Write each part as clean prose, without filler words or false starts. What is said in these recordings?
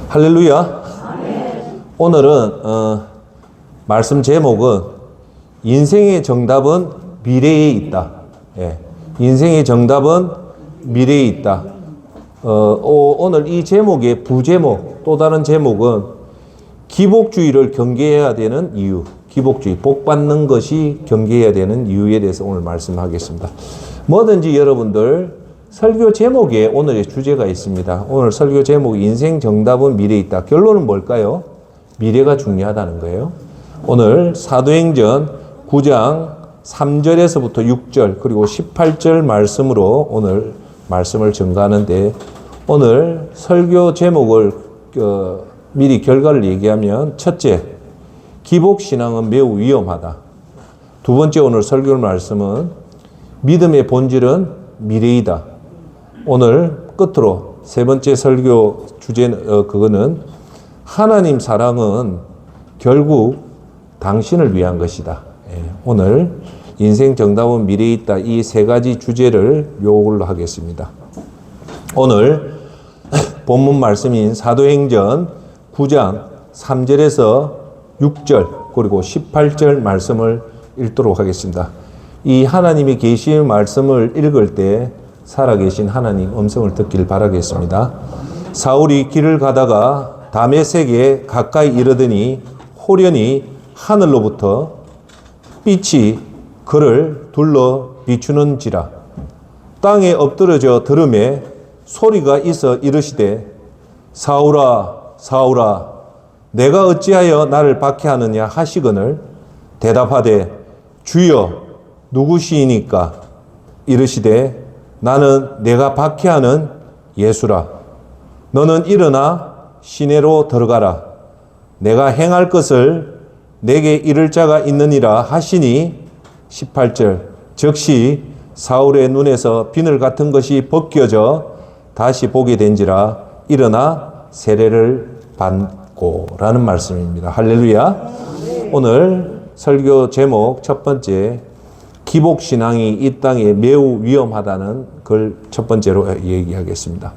할렐루야. 오늘은 말씀 제목은 인생의 정답은 미래에 있다. 예. 인생의 정답은 미래에 있다. 오늘 이 제목의 부제목, 또 다른 제목은 기복주의를 경계해야 되는 이유. 기복주의, 복 받는 것이 경계해야 되는 이유에 대해서 오늘 말씀하겠습니다. 뭐든지 여러분들 설교 제목에 오늘의 주제가 있습니다. 오늘 설교 제목 인생 정답은 미래에 있다. 결론은 뭘까요? 미래가 중요하다는 거예요. 오늘 사도행전 9장 3절에서부터 6절 그리고 18절 말씀으로 오늘 말씀을 전가하는데, 오늘 설교 제목을 미리 결과를 얘기하면, 첫째, 기복신앙은 매우 위험하다. 두 번째, 오늘 설교 말씀은 믿음의 본질은 미래이다. 오늘 끝으로 세 번째 설교 주제는 그거는 하나님 사랑은 결국 당신을 위한 것이다. 오늘 인생 정답은 미래에 있다. 이 세 가지 주제를 요걸로 하겠습니다. 오늘 본문 말씀인 사도행전 9장 3절에서 6절 그리고 18절 말씀을 읽도록 하겠습니다. 이 하나님이 계신 말씀을 읽을 때 살아계신 하나님 음성을 듣길 바라겠습니다. 사울이 길을 가다가 다메섹에 가까이 이르더니 호련히 하늘로부터 빛이 그를 둘러 비추는지라. 땅에 엎드러져 들음에 소리가 있어 이르시되, 사울아 사울아 내가 어찌하여 나를 박해하느냐 하시거늘 대답하되, 주여 누구시니까? 이르시되, 나는 내가 박해하는 예수라. 너는 일어나 시내로 들어가라. 내가 행할 것을 내게 이를 자가 있느니라 하시니, 18절, 즉시 사울의 눈에서 비늘 같은 것이 벗겨져 다시 보게 된지라. 일어나 세례를 받고 라는 말씀입니다. 할렐루야. 오늘 설교 제목 첫 번째, 기복신앙이 이 땅에 매우 위험하다는 걸 첫 번째로 얘기하겠습니다.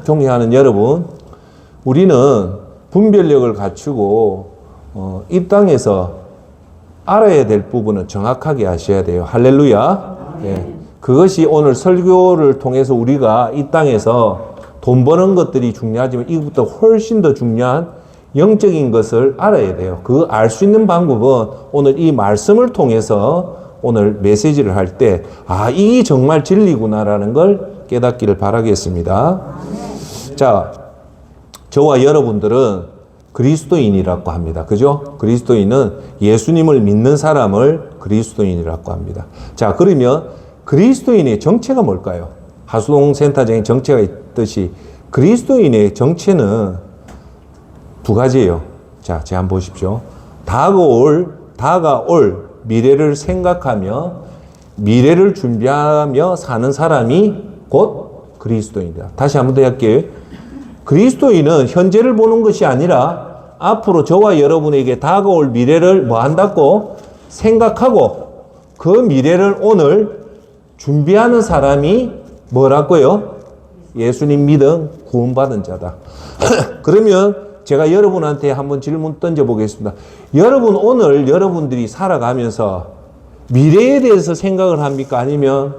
존경하는 여러분, 우리는 분별력을 갖추고 이 땅에서 알아야 될 부분은 정확하게 아셔야 돼요. 할렐루야. 예. 그것이 오늘 설교를 통해서 우리가 이 땅에서 돈 버는 것들이 중요하지만 이것보다 훨씬 더 중요한 영적인 것을 알아야 돼요. 그 알 수 있는 방법은 오늘 이 말씀을 통해서 오늘 메시지를 할 때, 이게 정말 진리구나라는 걸 깨닫기를 바라겠습니다. 자, 저와 여러분들은 그리스도인이라고 합니다. 그죠? 그리스도인은 예수님을 믿는 사람을 그리스도인이라고 합니다. 자, 그러면 그리스도인의 정체가 뭘까요? 하수동센터장에 정체가 있듯이 그리스도인의 정체는 두 가지예요. 자, 제 한번 보십시오. 다가올 미래를 생각하며 미래를 준비하며 사는 사람이 곧 그리스도인이다. 다시 한번 더 할게요. 그리스도인은 현재를 보는 것이 아니라 앞으로 저와 여러분에게 다가올 미래를 뭐 한다고? 생각하고 그 미래를 오늘 준비하는 사람이 뭐라고요? 예수님 믿음 구원받은 자다. 그러면 제가 여러분한테 한번 질문 던져보겠습니다. 여러분, 오늘 여러분들이 살아가면서 미래에 대해서 생각을 합니까? 아니면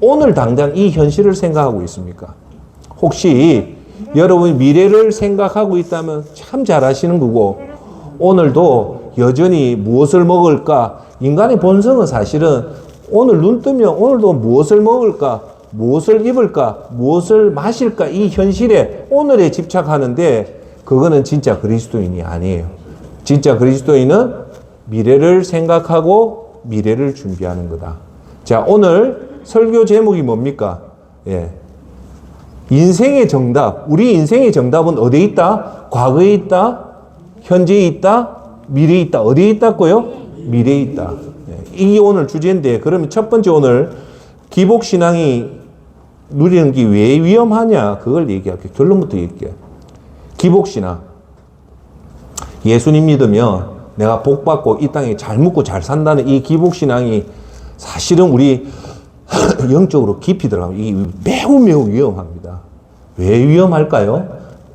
오늘 당장 이 현실을 생각하고 있습니까? 혹시 여러분이 미래를 생각하고 있다면 참 잘하시는 거고, 오늘도 여전히 무엇을 먹을까? 인간의 본성은 사실은 오늘 눈 뜨면 오늘도 무엇을 먹을까? 무엇을 입을까? 무엇을 마실까? 이 현실에 오늘에 집착하는데, 그거는 진짜 그리스도인이 아니에요. 진짜 그리스도인은 미래를 생각하고 미래를 준비하는 거다. 자, 오늘 설교 제목이 뭡니까? 예. 인생의 정답. 우리 인생의 정답은 어디에 있다? 과거에 있다? 현재에 있다? 미래에 있다. 어디에 있다고요? 미래에 있다. 예. 이게 오늘 주제인데, 그러면 첫 번째 오늘 기복신앙이 누리는 게 왜 위험하냐? 그걸 얘기할게요. 결론부터 얘기할게요. 기복신앙. 예수님 믿으면 내가 복받고 이 땅에 잘 묵고 잘 산다는 이 기복신앙이 사실은 우리 영적으로 깊이 들어가면 이게 매우 위험합니다. 왜 위험할까요?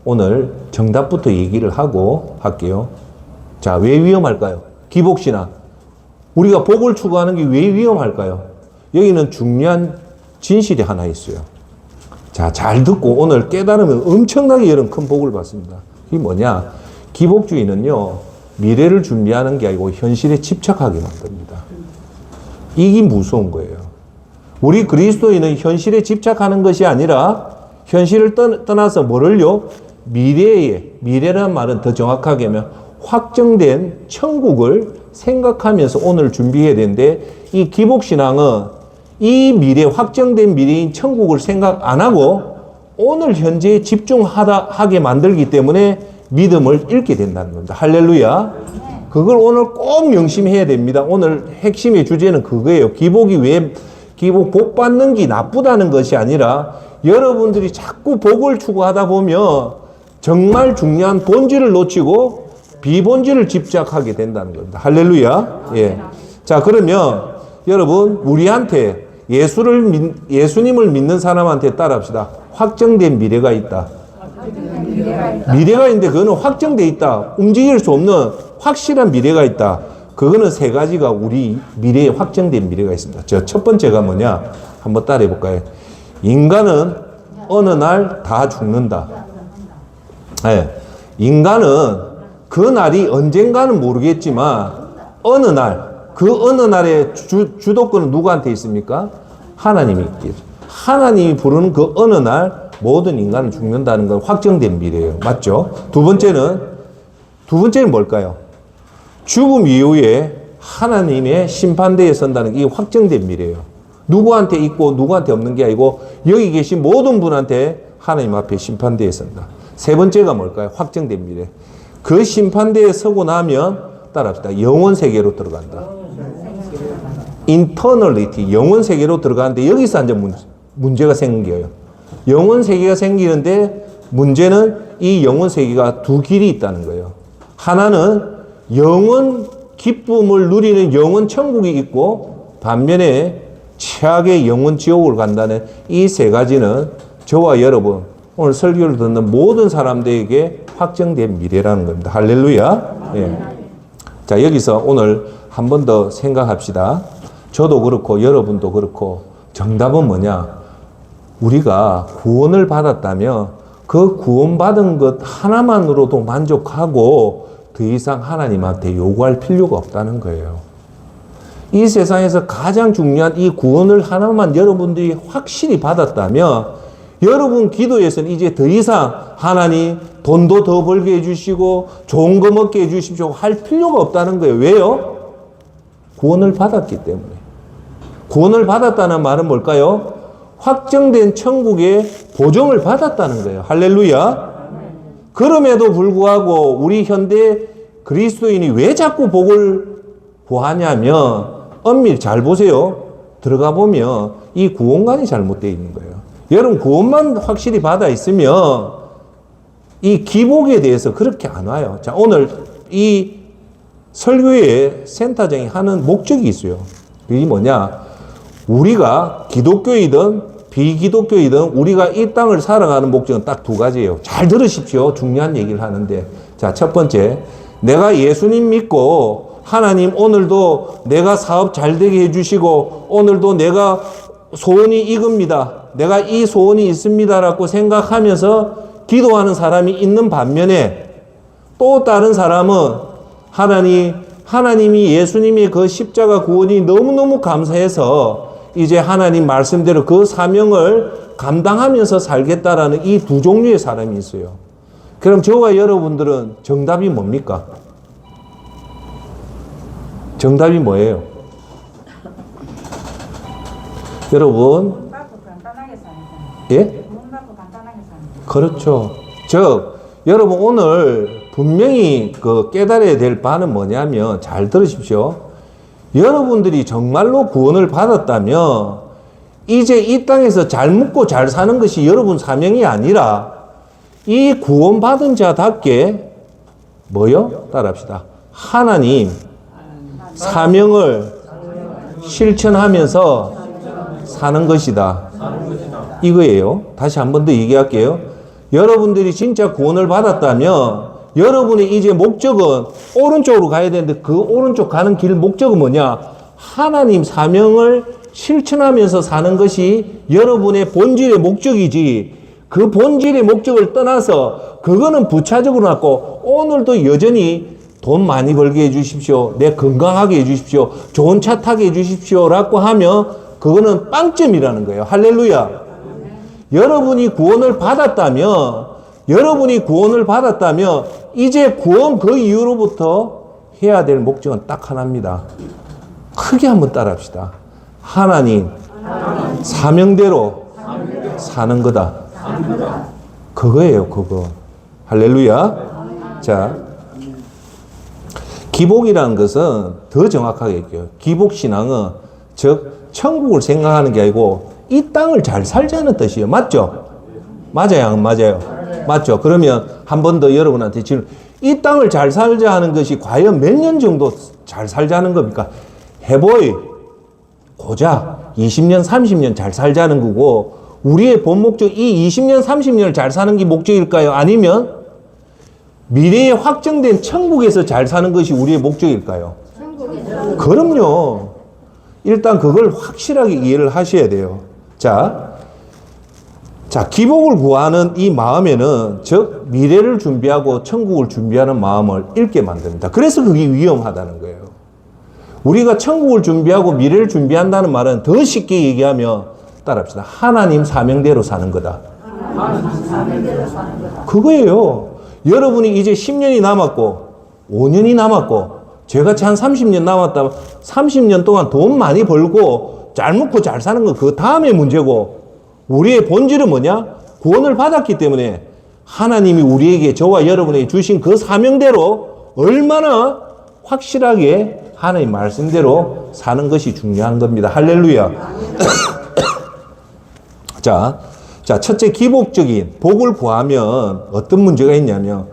오늘 정답부터 얘기를 하고 할게요. 자, 왜 위험할까요? 기복신앙. 우리가 복을 추구하는 게 왜 위험할까요? 여기는 중요한 진실이 하나 있어요. 자, 잘 듣고 오늘 깨달으면 엄청나게 이런 큰 복을 받습니다. 이게 뭐냐? 기복주의는요, 미래를 준비하는 게 아니고 현실에 집착하게 만듭니다. 이게 무서운 거예요. 우리 그리스도인은 현실에 집착하는 것이 아니라 현실을 떠나서 뭐를요? 미래라는 말은 더 정확하게 하면 확정된 천국을 생각하면서 오늘 준비해야 되는데, 이 기복신앙은 이 미래, 확정된 미래인 천국을 생각 안 하고 오늘 현재에 집중하게 만들기 때문에 믿음을 잃게 된다는 겁니다. 할렐루야. 그걸 오늘 꼭 명심해야 됩니다. 오늘 핵심의 주제는 그거예요. 기복 복 받는 게 나쁘다는 것이 아니라 여러분들이 자꾸 복을 추구하다 보면 정말 중요한 본질을 놓치고 비본질을 집착하게 된다는 겁니다. 할렐루야. 예. 자, 그러면 여러분, 우리한테 예수님을 믿는 사람한테 따라합시다. 확정된 미래가 있다. 미래가 있는데 그거는 확정돼 있다. 움직일 수 없는 확실한 미래가 있다. 그거는 세 가지가 우리 미래에 확정된 미래가 있습니다. 첫 번째가 뭐냐? 한번 따라해 볼까요? 인간은 어느 날 다 죽는다. 네. 인간은 그 날이 언젠가는 모르겠지만 어느 날, 그 어느 날의 주도권은 누구한테 있습니까? 하나님이 있겠죠. 하나님이 부르는 그 어느 날 모든 인간은 죽는다는 건 확정된 미래예요. 맞죠? 두 번째는 뭘까요? 죽음 이후에 하나님의 심판대에 선다는 게 확정된 미래예요. 누구한테 있고 누구한테 없는 게 아니고 여기 계신 모든 분한테 하나님 앞에 심판대에 선다. 세 번째가 뭘까요? 확정된 미래. 그 심판대에 서고 나면 따라합시다. 영원 세계로 들어간다. 인터널리티, 영원 세계로 들어가는데 여기서 이제 문제가 생겨요. 영원 세계가 생기는데 문제는 이 영원 세계가 두 길이 있다는 거예요. 하나는 영원 기쁨을 누리는 영원 천국이 있고, 반면에 최악의 영원 지옥을 간다는 이 세 가지는 저와 여러분, 오늘 설교를 듣는 모든 사람들에게 확정된 미래라는 겁니다. 할렐루야. 예. 자, 여기서 오늘 한 번 더 생각합시다. 저도 그렇고 여러분도 그렇고 정답은 뭐냐? 우리가 구원을 받았다면 그 구원받은 것 하나만으로도 만족하고 더 이상 하나님한테 요구할 필요가 없다는 거예요. 이 세상에서 가장 중요한 이 구원을 하나만 여러분들이 확실히 받았다면 여러분 기도에서는 이제 더 이상 하나님 돈도 더 벌게 해주시고 좋은 거 먹게 해주십시오 할 필요가 없다는 거예요. 왜요? 구원을 받았기 때문에. 구원을 받았다는 말은 뭘까요? 확정된 천국의 보증을 받았다는 거예요. 할렐루야. 그럼에도 불구하고 우리 현대 그리스도인이 왜 자꾸 복을 구하냐면, 엄밀히 잘 보세요. 들어가 보면 이 구원관이 잘못되어 있는 거예요. 여러분, 구원만 확실히 받아 있으면 이 기복에 대해서 그렇게 안 와요. 자, 오늘 이 설교의 센터장이 하는 목적이 있어요. 그게 뭐냐? 우리가 기독교이든 비기독교이든 우리가 이 땅을 살아가는 목적은 딱 두 가지예요. 잘 들으십시오. 중요한 얘기를 하는데. 자, 첫 번째, 내가 예수님 믿고 하나님 오늘도 내가 사업 잘 되게 해주시고 오늘도 내가 소원이 이겁니다. 내가 이 소원이 있습니다라고 생각하면서 기도하는 사람이 있는 반면에, 또 다른 사람은 하나님이 예수님의 그 십자가 구원이 너무너무 감사해서 이제 하나님 말씀대로 그 사명을 감당하면서 살겠다라는 이 두 종류의 사람이 있어요. 그럼 저와 여러분들은 정답이 뭡니까? 정답이 뭐예요? 여러분, 예? 그렇죠. 즉, 여러분 오늘 분명히 그 깨달아야 될 바는 뭐냐면, 잘 들으십시오. 여러분들이 정말로 구원을 받았다면 이제 이 땅에서 잘 먹고 잘 사는 것이 여러분 사명이 아니라 이 구원받은 자답게 뭐요? 따라합시다. 하나님 사명을 실천하면서 사는 것이다. 이거예요. 다시 한 번 더 얘기할게요. 여러분들이 진짜 구원을 받았다면 여러분의 이제 목적은 오른쪽으로 가야 되는데 그 오른쪽 가는 길 목적은 뭐냐? 하나님 사명을 실천하면서 사는 것이 여러분의 본질의 목적이지, 그 본질의 목적을 떠나서 그거는 부차적으로 놨고 오늘도 여전히 돈 많이 벌게 해주십시오, 내 건강하게 해주십시오, 좋은 차 타게 해주십시오 라고 하면 그거는 빵점이라는 거예요. 할렐루야. 여러분이 구원을 받았다면 이제 구원 그 이후로부터 해야 될 목적은 딱 하나입니다. 크게 한번 따라합시다. 하나님 사명대로 사는 거다. 그거예요, 그거. 할렐루야. 자, 기복이라는 것은 더 정확하게 얘기해요. 기복신앙은 즉 천국을 생각하는 게 아니고 이 땅을 잘 살자는 뜻이에요. 맞죠? 맞아요, 안 맞아요? 맞죠? 그러면 한 번 더 여러분한테 질문. 이 땅을 잘 살자 하는 것이 과연 몇 년 정도 잘 살자는 겁니까? 해보이 고작 20년, 30년 잘 살자는 거고, 우리의 본 목적, 이 20년, 30년을 잘 사는 게 목적일까요? 아니면 미래에 확정된 천국에서 잘 사는 것이 우리의 목적일까요? 천국이죠. 그럼요. 일단 그걸 확실하게 이해를 하셔야 돼요. 자, 기복을 구하는 이 마음에는 즉 미래를 준비하고 천국을 준비하는 마음을 잃게 만듭니다. 그래서 그게 위험하다는 거예요. 우리가 천국을 준비하고 미래를 준비한다는 말은 더 쉽게 얘기하면 따라합시다. 하나님 사명대로 사는 거다. 그거예요. 여러분이 이제 10년이 남았고 5년이 남았고 저같이 한 30년 남았다면 30년 동안 돈 많이 벌고 잘 먹고 잘 사는 건 그 다음의 문제고, 우리의 본질은 뭐냐? 구원을 받았기 때문에 하나님이 우리에게, 저와 여러분에게 주신 그 사명대로 얼마나 확실하게 하나님 말씀대로 사는 것이 중요한 겁니다. 할렐루야. 자, 첫째, 기복적인 복을 구하면 어떤 문제가 있냐면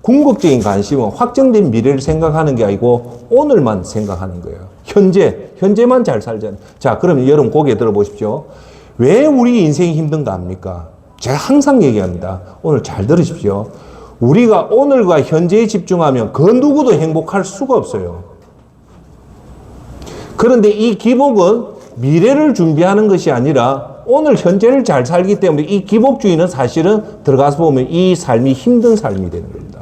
궁극적인 관심은 확정된 미래를 생각하는 게 아니고 오늘만 생각하는 거예요. 현재만 잘 살자는. 자, 그러면 여러분 고개 들어보십시오. 왜 우리 인생이 힘든가 합니까? 제가 항상 얘기합니다. 오늘 잘 들으십시오. 우리가 오늘과 현재에 집중하면 그 누구도 행복할 수가 없어요. 그런데 이 기복은 미래를 준비하는 것이 아니라 오늘 현재를 잘 살기 때문에 이 기복주의는 사실은 들어가서 보면 이 삶이 힘든 삶이 되는 겁니다.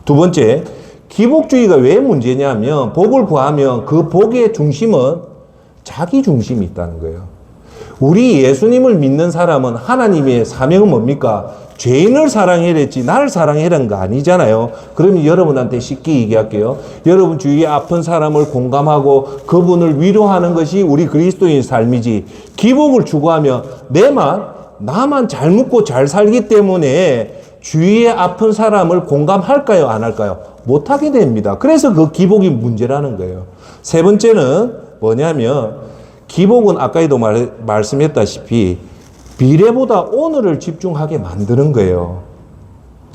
두 번째, 기복주의가 왜 문제냐면 복을 구하면 그 복의 중심은 자기 중심이 있다는 거예요. 우리 예수님을 믿는 사람은 하나님의 사명은 뭡니까? 죄인을 사랑해야 했지 나를 사랑해라는 거 아니잖아요. 그러면 여러분한테 쉽게 얘기할게요. 여러분 주위에 아픈 사람을 공감하고 그분을 위로하는 것이 우리 그리스도인의 삶이지, 기복을 추구하면 나만 잘 먹고 잘 살기 때문에 주위에 아픈 사람을 공감할까요? 안 할까요? 못하게 됩니다. 그래서 그 기복이 문제라는 거예요. 세 번째는 뭐냐면 기복은 아까도 말씀했다시피 미래보다 오늘을 집중하게 만드는 거예요.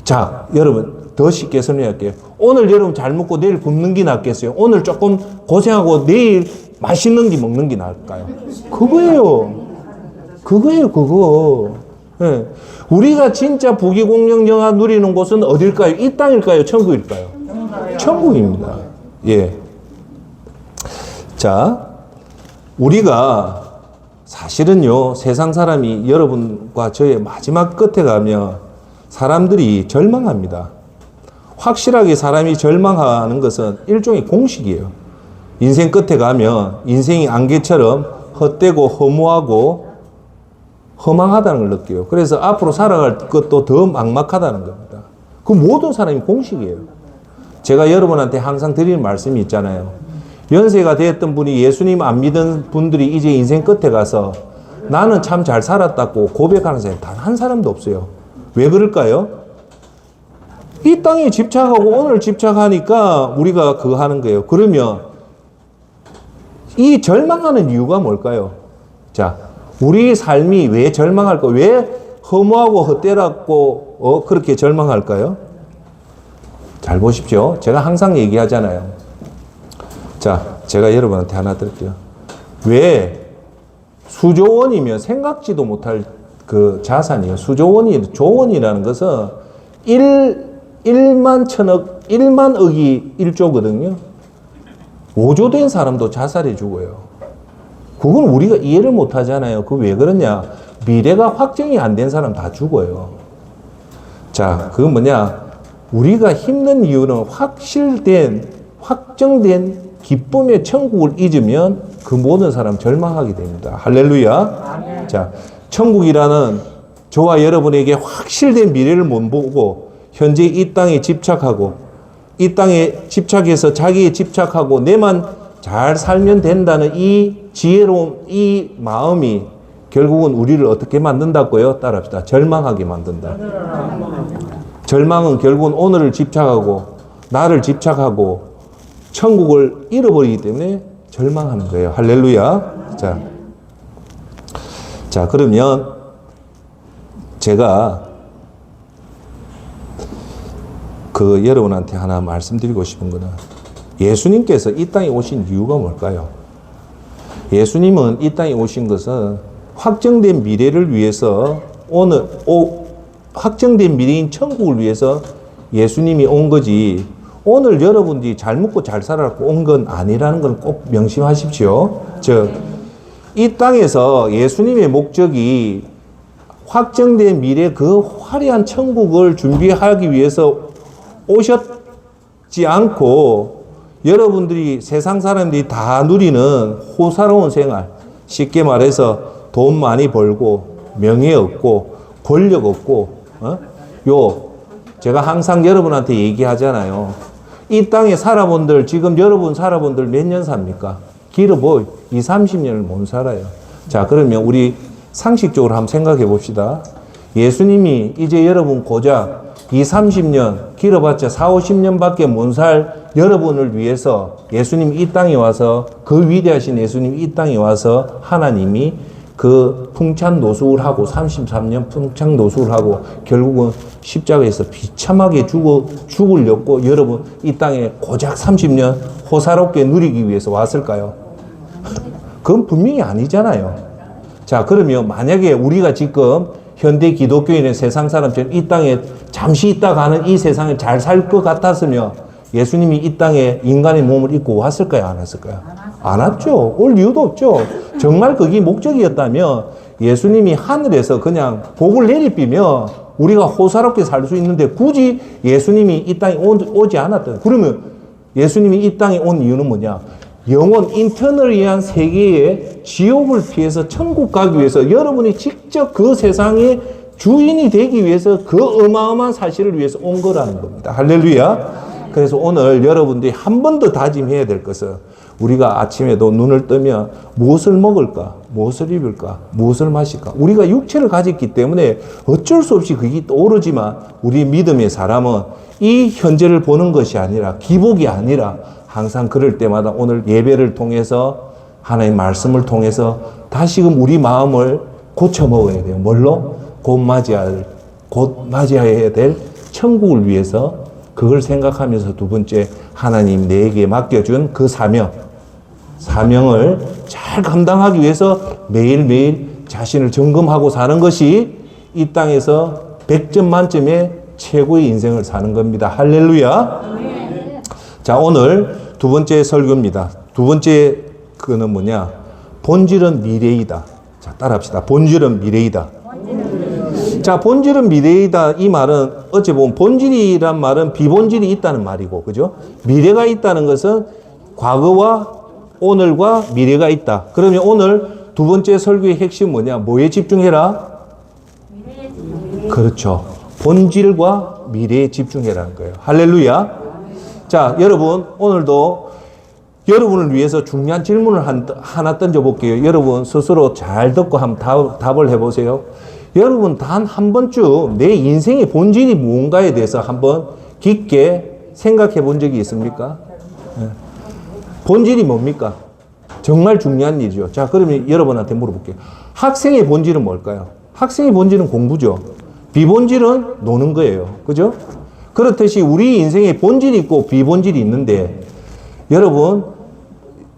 자, 여러분 더 쉽게 설명할게요. 오늘 여러분 잘 먹고 내일 굶는 게 낫겠어요? 오늘 조금 고생하고 내일 맛있는 게 먹는 게 나을까요? 그거. 네. 우리가 진짜 부귀공명 영화 누리는 곳은 어딜까요? 이 땅일까요? 천국일까요? 천국입니다. 예. 자, 우리가 사실은요, 세상 사람이 여러분과 저의 마지막 끝에 가면 사람들이 절망합니다. 확실하게 사람이 절망하는 것은 일종의 공식이에요. 인생 끝에 가면 인생이 안개처럼 헛되고 허무하고 허망하다는 걸 느껴요. 그래서 앞으로 살아갈 것도 더 막막하다는 겁니다. 그 모든 사람이 공식이에요. 제가 여러분한테 항상 드리는 말씀이 있잖아요. 연세가 되었던 분이 예수님 안 믿은 분들이 이제 인생 끝에 가서 나는 참 잘 살았다고 고백하는 사람이 단 한 사람도 없어요. 왜 그럴까요? 이 땅에 집착하고 오늘 집착하니까 우리가 그거 하는 거예요. 그러면 이 절망하는 이유가 뭘까요? 자, 우리 삶이 왜 절망할까? 왜 허무하고 헛되라고 그렇게 절망할까요? 잘 보십시오. 제가 항상 얘기하잖아요. 자, 제가 여러분한테 하나 드릴게요. 왜 수조 원이면 생각지도 못할 그 자산이에요. 조원이라는 것은 1만 억이 1조거든요. 5조 된 사람도 자살해 죽어요. 그건 우리가 이해를 못 하잖아요. 그거 왜 그러냐? 미래가 확정이 안 된 사람 다 죽어요. 자, 그건 뭐냐? 우리가 힘든 이유는 확정된 기쁨의 천국을 잊으면 그 모든 사람 절망하게 됩니다. 할렐루야. 자, 천국이라는 저와 여러분에게 확실된 미래를 못 보고 현재 이 땅에 집착하고 이 땅에 집착해서 자기에 집착하고 내만 잘 살면 된다는 이 지혜로운 이 마음이 결국은 우리를 어떻게 만든다고요? 따라합시다. 절망하게 만든다. 절망은 결국은 오늘을 집착하고 나를 집착하고 천국을 잃어버리기 때문에 절망하는 거예요. 할렐루야. 자, 그러면 제가 그 여러분한테 하나 말씀드리고 싶은 거는 예수님께서 이 땅에 오신 이유가 뭘까요? 예수님은 이 땅에 오신 것은 확정된 미래를 위해서 확정된 미래인 천국을 위해서 예수님이 온 거지 오늘 여러분들이 잘 먹고 잘 살아갖고 온 건 아니라는 건 꼭 명심하십시오. 이 땅에서 예수님의 목적이 확정된 미래 그 화려한 천국을 준비하기 위해서 오셨지 않고 여러분들이 세상 사람들이 다 누리는 호사로운 생활, 쉽게 말해서 돈 많이 벌고 명예 얻고 권력 얻고 제가 항상 여러분한테 얘기하잖아요. 이 땅에 살아본들 지금 여러분 살아본들 몇 년 삽니까? 길어 20, 30년을 못 살아요. 자, 그러면 우리 상식적으로 한번 생각해 봅시다. 예수님이 이제 여러분 고작 20, 30년 길어봤자 40, 50년밖에 못 살 여러분을 위해서 예수님이 이 땅에 와서 그 위대하신 예수님이 이 땅에 와서 하나님이 그 풍찬 노숙을 하고 33년 풍찬 노숙을 하고 결국은 십자가에서 비참하게 죽으려고 여러분 이 땅에 고작 30년 호사롭게 누리기 위해서 왔을까요? 그건 분명히 아니잖아요. 자, 그러면 만약에 우리가 지금 현대 기독교인의 세상 사람처럼 이 땅에 잠시 있다 가는 이 세상에 잘 살 것 같았으면 예수님이 이 땅에 인간의 몸을 입고 왔을까요? 안 왔을까요? 안 왔죠. 올 이유도 없죠. 정말 그게 목적이었다면 예수님이 하늘에서 그냥 복을 내리비면 우리가 호사롭게 살 수 있는데 굳이 예수님이 이 땅에 오지 않았다. 그러면 예수님이 이 땅에 온 이유는 뭐냐? 영원 인터널리한 세계의 지옥을 피해서 천국 가기 위해서 여러분이 직접 그 세상의 주인이 되기 위해서 그 어마어마한 사실을 위해서 온 거라는 겁니다. 할렐루야. 그래서 오늘 여러분들이 한 번 더 다짐해야 될 것은 우리가 아침에도 눈을 뜨면 무엇을 먹을까? 무엇을 입을까? 무엇을 마실까? 우리가 육체를 가졌기 때문에 어쩔 수 없이 그게 떠오르지만 우리 믿음의 사람은 이 현재를 보는 것이 아니라 기복이 아니라 항상 그럴 때마다 오늘 예배를 통해서 하나님의 말씀을 통해서 다시금 우리 마음을 고쳐 먹어야 돼요. 뭘로? 곧 맞이해야 될 천국을 위해서 그걸 생각하면서 두 번째 하나님 내게 맡겨준 그 사명을 잘 감당하기 위해서 매일매일 자신을 점검하고 사는 것이 이 땅에서 100점 만점의 최고의 인생을 사는 겁니다. 할렐루야. 자, 오늘 두 번째 설교입니다. 두 번째 그는 뭐냐? 본질은 미래이다. 자, 따라합시다. 본질은 미래이다. 자, 본질은 미래이다. 이 말은 어찌 보면 본질이란 말은 비본질이 있다는 말이고, 그죠? 미래가 있다는 것은 과거와 오늘과 미래가 있다. 그러면 오늘 두 번째 설교의 핵심 뭐냐? 뭐에 집중해라? 그렇죠. 본질과 미래에 집중해라는 거예요. 할렐루야. 자, 여러분 오늘도 여러분을 위해서 중요한 질문을 하나 던져볼게요. 여러분 스스로 잘 듣고 한번 답을 해보세요. 여러분 단 한 번쯤 내 인생의 본질이 무언가에 대해서 한번 깊게 생각해 본 적이 있습니까? 네. 본질이 뭡니까? 정말 중요한 일이죠. 자, 그러면 여러분한테 물어볼게요. 학생의 본질은 뭘까요? 학생의 본질은 공부죠. 비본질은 노는 거예요. 그죠? 그렇듯이 우리 인생에 본질이 있고 비본질이 있는데 여러분,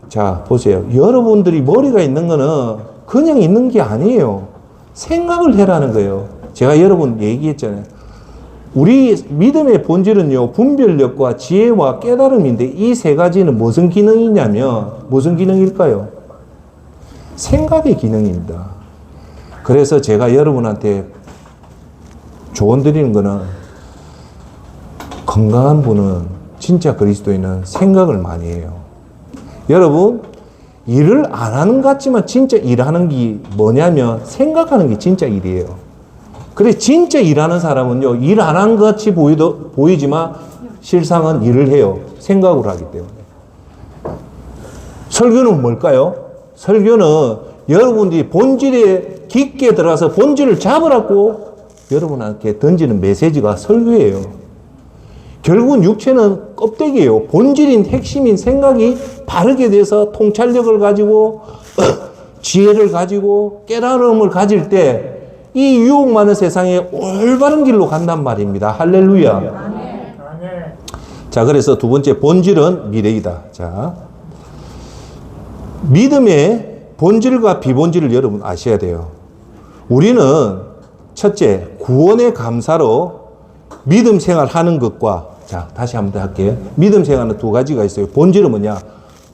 자, 보세요. 여러분들이 머리가 있는 거는 그냥 있는 게 아니에요. 생각을 해라는 거예요. 제가 여러분 얘기했잖아요. 우리 믿음의 본질은요, 분별력과 지혜와 깨달음인데 이 세 가지는 무슨 기능이냐면 무슨 기능일까요? 생각의 기능입니다. 그래서 제가 여러분한테 조언 드리는 거는 건강한 분은 진짜 그리스도인은 생각을 많이 해요. 여러분, 일을 안 하는 것 같지만 진짜 일하는 게 뭐냐면 생각하는 게 진짜 일이에요. 그래, 진짜 일하는 사람은요, 일 안 한 것 같이 보이지만 실상은 일을 해요. 생각을 하기 때문에. 설교는 뭘까요? 설교는 여러분들이 본질에 깊게 들어가서 본질을 잡으라고 여러분한테 던지는 메시지가 설교예요. 결국은 육체는 껍데기예요. 본질인 핵심인 생각이 바르게 돼서 통찰력을 가지고 지혜를 가지고 깨달음을 가질 때 이 유혹 많은 세상에 올바른 길로 간단 말입니다. 할렐루야. 자, 그래서 두 번째 본질은 미래이다. 자, 믿음의 본질과 비본질을 여러분 아셔야 돼요. 우리는 첫째, 구원의 감사로 믿음 생활하는 것과, 자, 다시 한번 더 할게요. 믿음 생활은 두 가지가 있어요. 본질은 뭐냐?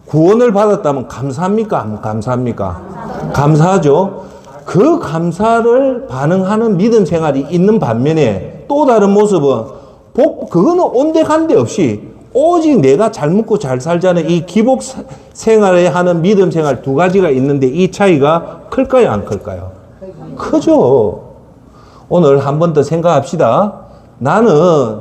구원을 받았다면 감사합니까? 안 감사합니까? 감사하죠. 그 감사를 반응하는 믿음 생활이 있는 반면에 또 다른 모습은 그거는 온데간데 없이 오직 내가 잘 먹고 잘 살자는 이 기복 생활에 하는 믿음 생활 두 가지가 있는데 이 차이가 클까요? 안 클까요? 크죠. 오늘 한 번 더 생각합시다. 나는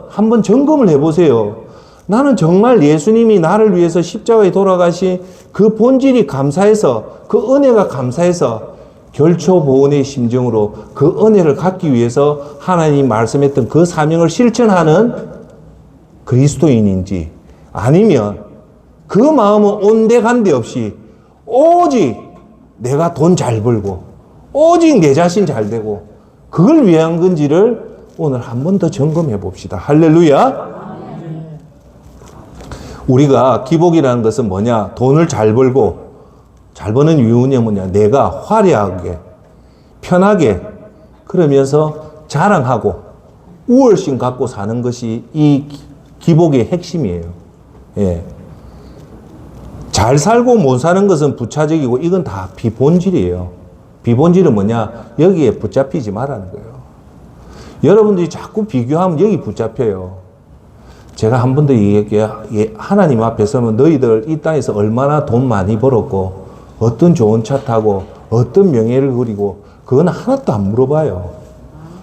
한번 점검을 해보세요. 나는 정말 예수님이 나를 위해서 십자가에 돌아가신 그 본질이 감사해서 그 은혜가 감사해서 결초보온의 심정으로 그 은혜를 갖기 위해서 하나님 말씀했던 그 사명을 실천하는 그리스도인인지 아니면 그 마음은 온데간데 없이 오직 내가 돈 잘 벌고 오직 내 자신 잘 되고 그걸 위한 건지를 오늘 한 번 더 점검해 봅시다. 할렐루야. 우리가 기복이라는 것은 뭐냐? 돈을 잘 벌고 잘 버는 이유는 뭐냐? 내가 화려하게 편하게 그러면서 자랑하고 우월심 갖고 사는 것이 이 기복의 핵심이에요. 예. 잘 살고 못 사는 것은 부차적이고 이건 다 비본질이에요. 비본질은 뭐냐? 여기에 붙잡히지 말라는 거예요. 여러분들이 자꾸 비교하면 여기 붙잡혀요. 제가 한 번 더 얘기할게요. 하나님 앞에 서면 너희들 이 땅에서 얼마나 돈 많이 벌었고 어떤 좋은 차 타고 어떤 명예를 그리고 그건 하나도 안 물어봐요.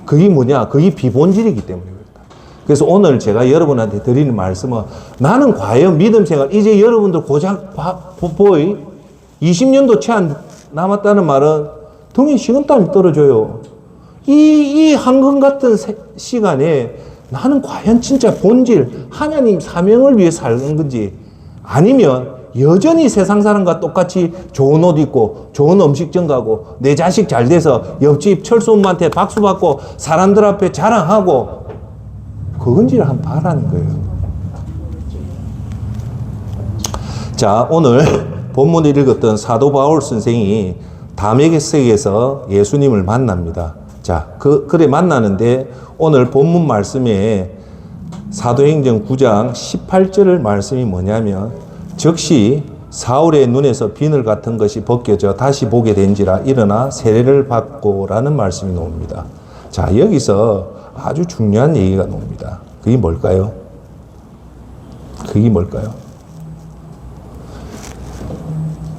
그게 뭐냐? 그게 비본질이기 때문에 그렇다. 그래서 오늘 제가 여러분한테 드리는 말씀은 나는 과연 믿음 생활 이제 여러분들 고작 보이 20년도 채 안 남았다는 말은 등에 식은땀이 떨어져요. 이 황금 같은 시간에 나는 과연 진짜 본질 하나님 사명을 위해 사는 건지 아니면 여전히 세상 사람과 똑같이 좋은 옷 입고 좋은 음식점 가고 내 자식 잘 돼서 옆집 철수 엄마한테 박수 받고 사람들 앞에 자랑하고 그건지를 한번 봐라는 거예요. 자, 오늘 본문에 읽었던 사도 바울 선생이 다메섹에서 예수님을 만납니다. 자, 그래 만나는데 오늘 본문 말씀에 사도행전 9장 18절 말씀이 뭐냐면 즉시 사울의 눈에서 비늘 같은 것이 벗겨져 다시 보게 된지라 일어나 세례를 받고라는 말씀이 나옵니다. 자, 여기서 아주 중요한 얘기가 나옵니다. 그게 뭘까요? 그게 뭘까요?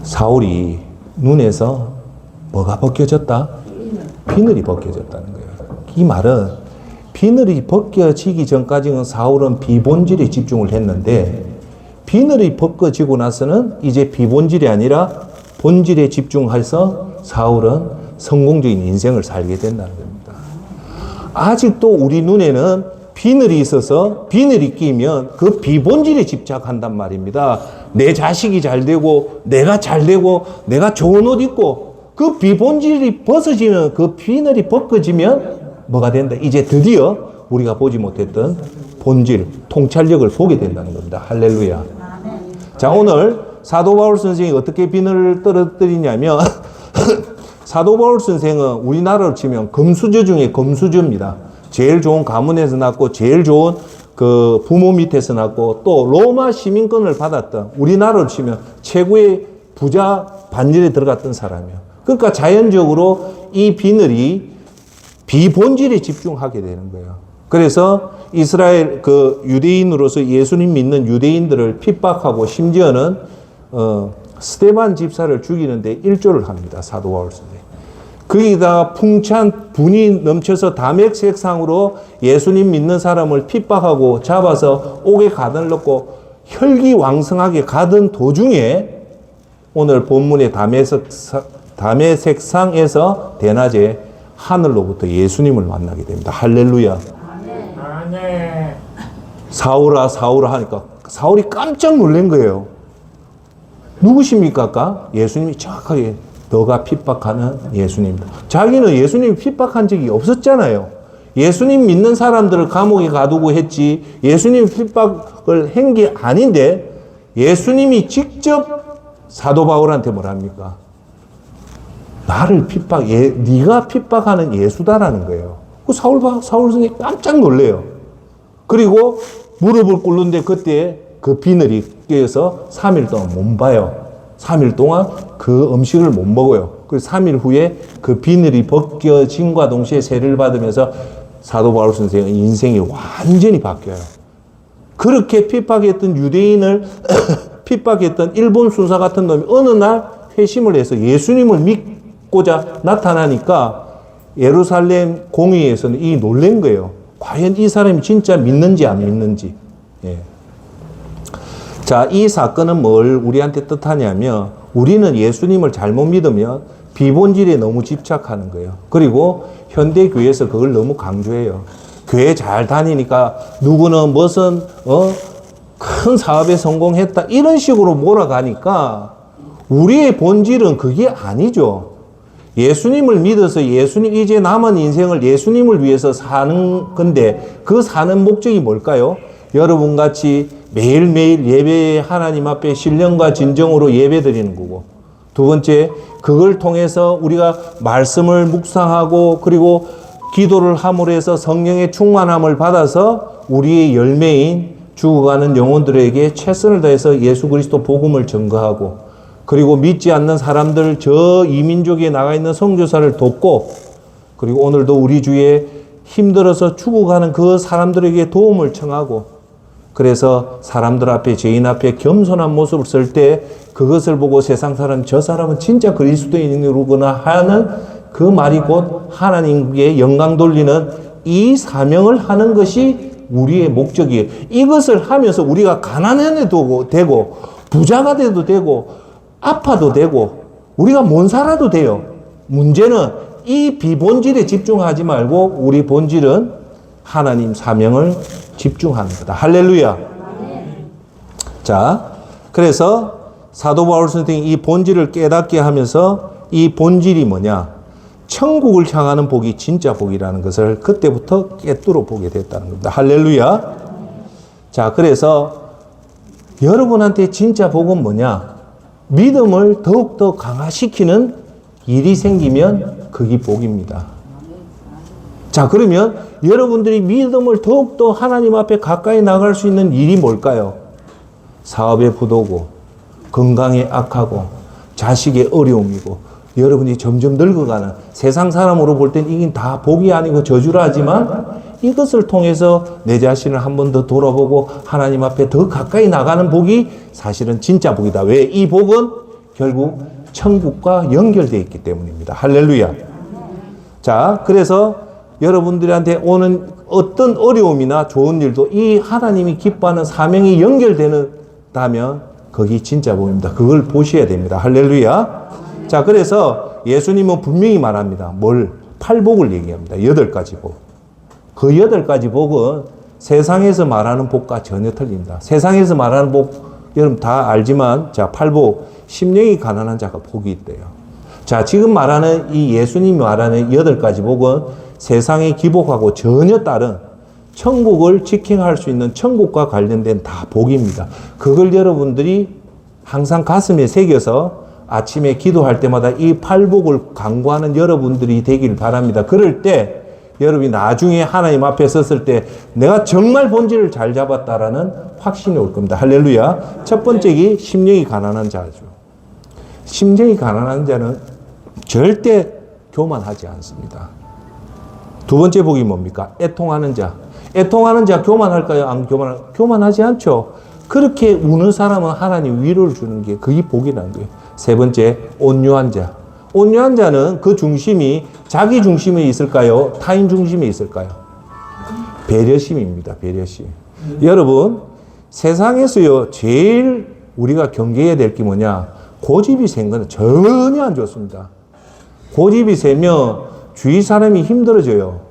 사울이 눈에서 뭐가 벗겨졌다? 비늘이 벗겨졌다는 거예요. 이 말은 비늘이 벗겨지기 전까지는 사울은 비본질에 집중을 했는데 비늘이 벗겨지고 나서는 이제 비본질이 아니라 본질에 집중해서 사울은 성공적인 인생을 살게 된다는 겁니다. 아직도 우리 눈에는 비늘이 있어서 비늘이 끼면 그 비본질에 집착한단 말입니다. 내 자식이 잘 되고 내가 잘 되고 내가 좋은 옷 입고 그 비본질이 벗어지면 그 비늘이 벗겨지면 뭐가 된다? 이제 드디어 우리가 보지 못했던 본질, 통찰력을 보게 된다는 겁니다. 할렐루야. 자, 오늘 사도 바울 선생이 어떻게 비늘을 떨어뜨리냐면 사도 바울 선생은 우리나라로 치면 금수저 중에 금수저입니다. 제일 좋은 가문에서 낳고 제일 좋은 그 부모 밑에서 낳고 또 로마 시민권을 받았던 우리나라로 치면 최고의 부자 반열에 들어갔던 사람이에요. 그러니까 자연적으로 이 비늘이 비본질에 집중하게 되는 거예요. 그래서 이스라엘 그 유대인으로서 예수님 믿는 유대인들을 핍박하고 심지어는 스데반 집사를 죽이는데 일조를 합니다. 사도 바울 선생. 거기다가 풍찬 분이 넘쳐서 담액색상으로 예수님 믿는 사람을 핍박하고 잡아서 옥에 가둬놓고 혈기왕성하게 가던 도중에 오늘 본문의 담의색상에서 대낮에 하늘로부터 예수님을 만나게 됩니다. 할렐루야. 아멘. 사울아 사울아 하니까 사울이 깜짝 놀란 거예요. 누구십니까? 아까 예수님이 정확하게 너가 핍박하는 예수님입니다. 자기는 예수님이 핍박한 적이 없었잖아요. 예수님 믿는 사람들을 감옥에 가두고 했지 예수님 핍박을 한 게 아닌데 예수님이 직접 사도 바울한테 뭐랍니까? 나를 네가 핍박하는 예수다라는 거예요. 그 사울 선생님이 깜짝 놀래요. 그리고 무릎을 꿇는데 그때 그 비늘이 끼어서 3일 동안 못 봐요. 3일 동안 그 음식을 못 먹어요. 그래서 3일 후에 그 비늘이 벗겨짐과 동시에 세례를 받으면서 사도 바울 선생의 인생이 완전히 바뀌어요. 그렇게 핍박했던 유대인을 핍박했던 일본 순사 같은 놈이 어느 날 회심을 해서 예수님을 믿고자 나타나니까 예루살렘 공의에서는 이 놀란 거예요. 과연 이 사람이 진짜 믿는지 안 믿는지. 예. 자, 이 사건은 뭘 우리한테 뜻하냐면 우리는 예수님을 잘못 믿으면 비본질에 너무 집착하는 거예요. 그리고 현대 교회에서 그걸 너무 강조해요. 교회 잘 다니니까 누구는 무슨 큰 사업에 성공했다 이런 식으로 몰아가니까 우리의 본질은 그게 아니죠. 예수님을 믿어서 예수님 이제 남은 인생을 예수님을 위해서 사는 건데 그 사는 목적이 뭘까요? 여러분 같이 매일매일 예배에 하나님 앞에 신령과 진정으로 예배 드리는 거고 두 번째 그걸 통해서 우리가 말씀을 묵상하고 그리고 기도를 함으로 해서 성령의 충만함을 받아서 우리의 열매인 죽어가는 영혼들에게 최선을 다해서 예수 그리스도 복음을 전거하고 그리고 믿지 않는 사람들 저 이민족에 나가 있는 선교사를 돕고 그리고 오늘도 우리 주위에 힘들어서 죽어가는 그 사람들에게 도움을 청하고 그래서 사람들 앞에 죄인 앞에 겸손한 모습을 쓸 때 그것을 보고 세상 사람 저 사람은 진짜 그리스도인이구나 하는 그 말이 곧 하나님께 영광 돌리는 이 사명을 하는 것이 우리의 목적이에요. 이것을 하면서 우리가 가난해도 되고 부자가 돼도 되고 아파도 되고 우리가 못 살아도 돼요. 문제는 이 비본질에 집중하지 말고 우리 본질은 하나님 사명을 집중하는 거다. 할렐루야. 자, 그래서 사도 바울 선생이 이 본질을 깨닫게 하면서 이 본질이 뭐냐? 천국을 향하는 복이 진짜 복이라는 것을 그때부터 깨뚫어 보게 됐다는 겁니다. 할렐루야. 자, 그래서 여러분한테 진짜 복은 뭐냐? 믿음을 더욱더 강화시키는 일이 생기면 그게 복입니다. 자, 그러면 여러분들이 믿음을 더욱더 하나님 앞에 가까이 나갈 수 있는 일이 뭘까요? 사업의 부도고, 건강에 악하고, 자식의 어려움이고, 여러분이 점점 늙어가는 세상 사람으로 볼 땐 이게 다 복이 아니고 저주라 하지만 이것을 통해서 내 자신을 한 번 더 돌아보고 하나님 앞에 더 가까이 나가는 복이 사실은 진짜 복이다. 왜? 이 복은 결국 천국과 연결되어 있기 때문입니다. 할렐루야. 자, 그래서 여러분들한테 오는 어떤 어려움이나 좋은 일도 이 하나님이 기뻐하는 사명이 연결되는다면 거기 진짜 복입니다. 그걸 보셔야 됩니다. 할렐루야. 자, 그래서 예수님은 분명히 말합니다. 뭘? 8복을 얘기합니다. 8가지 복. 그 8가지 복은 세상에서 말하는 복과 전혀 틀립니다. 세상에서 말하는 복, 여러분 다 알지만, 자, 8복. 심령이 가난한 자가 복이 있대요. 자, 지금 말하는 이 예수님이 말하는 8가지 복은 세상의 기복하고 전혀 다른 천국을 지킹할 수 있는 천국과 관련된 다 복입니다. 그걸 여러분들이 항상 가슴에 새겨서 아침에 기도할 때마다 이 팔복을 강구하는 여러분들이 되길 바랍니다. 그럴 때 여러분이 나중에 하나님 앞에 섰을 때 내가 정말 본질을 잘 잡았다라는 확신이 올 겁니다. 할렐루야. 첫 번째가 심령이 가난한 자죠. 심령이 가난한 자는 절대 교만하지 않습니다. 두 번째 복이 뭡니까? 애통하는 자. 애통하는 자 교만할까요? 안 교만하지 않죠. 그렇게 우는 사람은 하나님 위로를 주는 게 그게 복이라는 거예요. 세 번째, 온유한 자. 온유한 자는 그 중심이 자기 중심에 있을까요? 타인 중심에 있을까요? 배려심입니다. 배려심. 여러분, 세상에서요, 제일 우리가 경계해야 될 게 뭐냐? 고집이 센 건 전혀 안 좋습니다. 고집이 세면 주위 사람이 힘들어져요.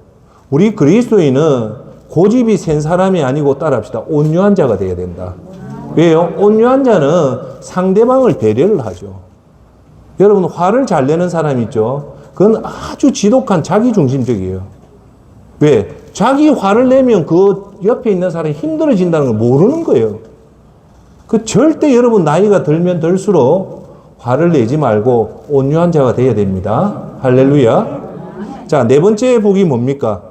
우리 그리스도인은 고집이 센 사람이 아니고 따라합시다. 온유한 자가 되어야 된다. 왜요? 온유한 자는 상대방을 배려를 하죠. 여러분, 화를 잘 내는 사람 있죠? 그건 아주 지독한 자기중심적이에요. 왜? 자기 화를 내면 그 옆에 있는 사람이 힘들어진다는 걸 모르는 거예요. 그 절대 여러분 나이가 들면 들수록 화를 내지 말고 온유한 자가 되어야 됩니다. 할렐루야. 자, 네 번째 복이 뭡니까?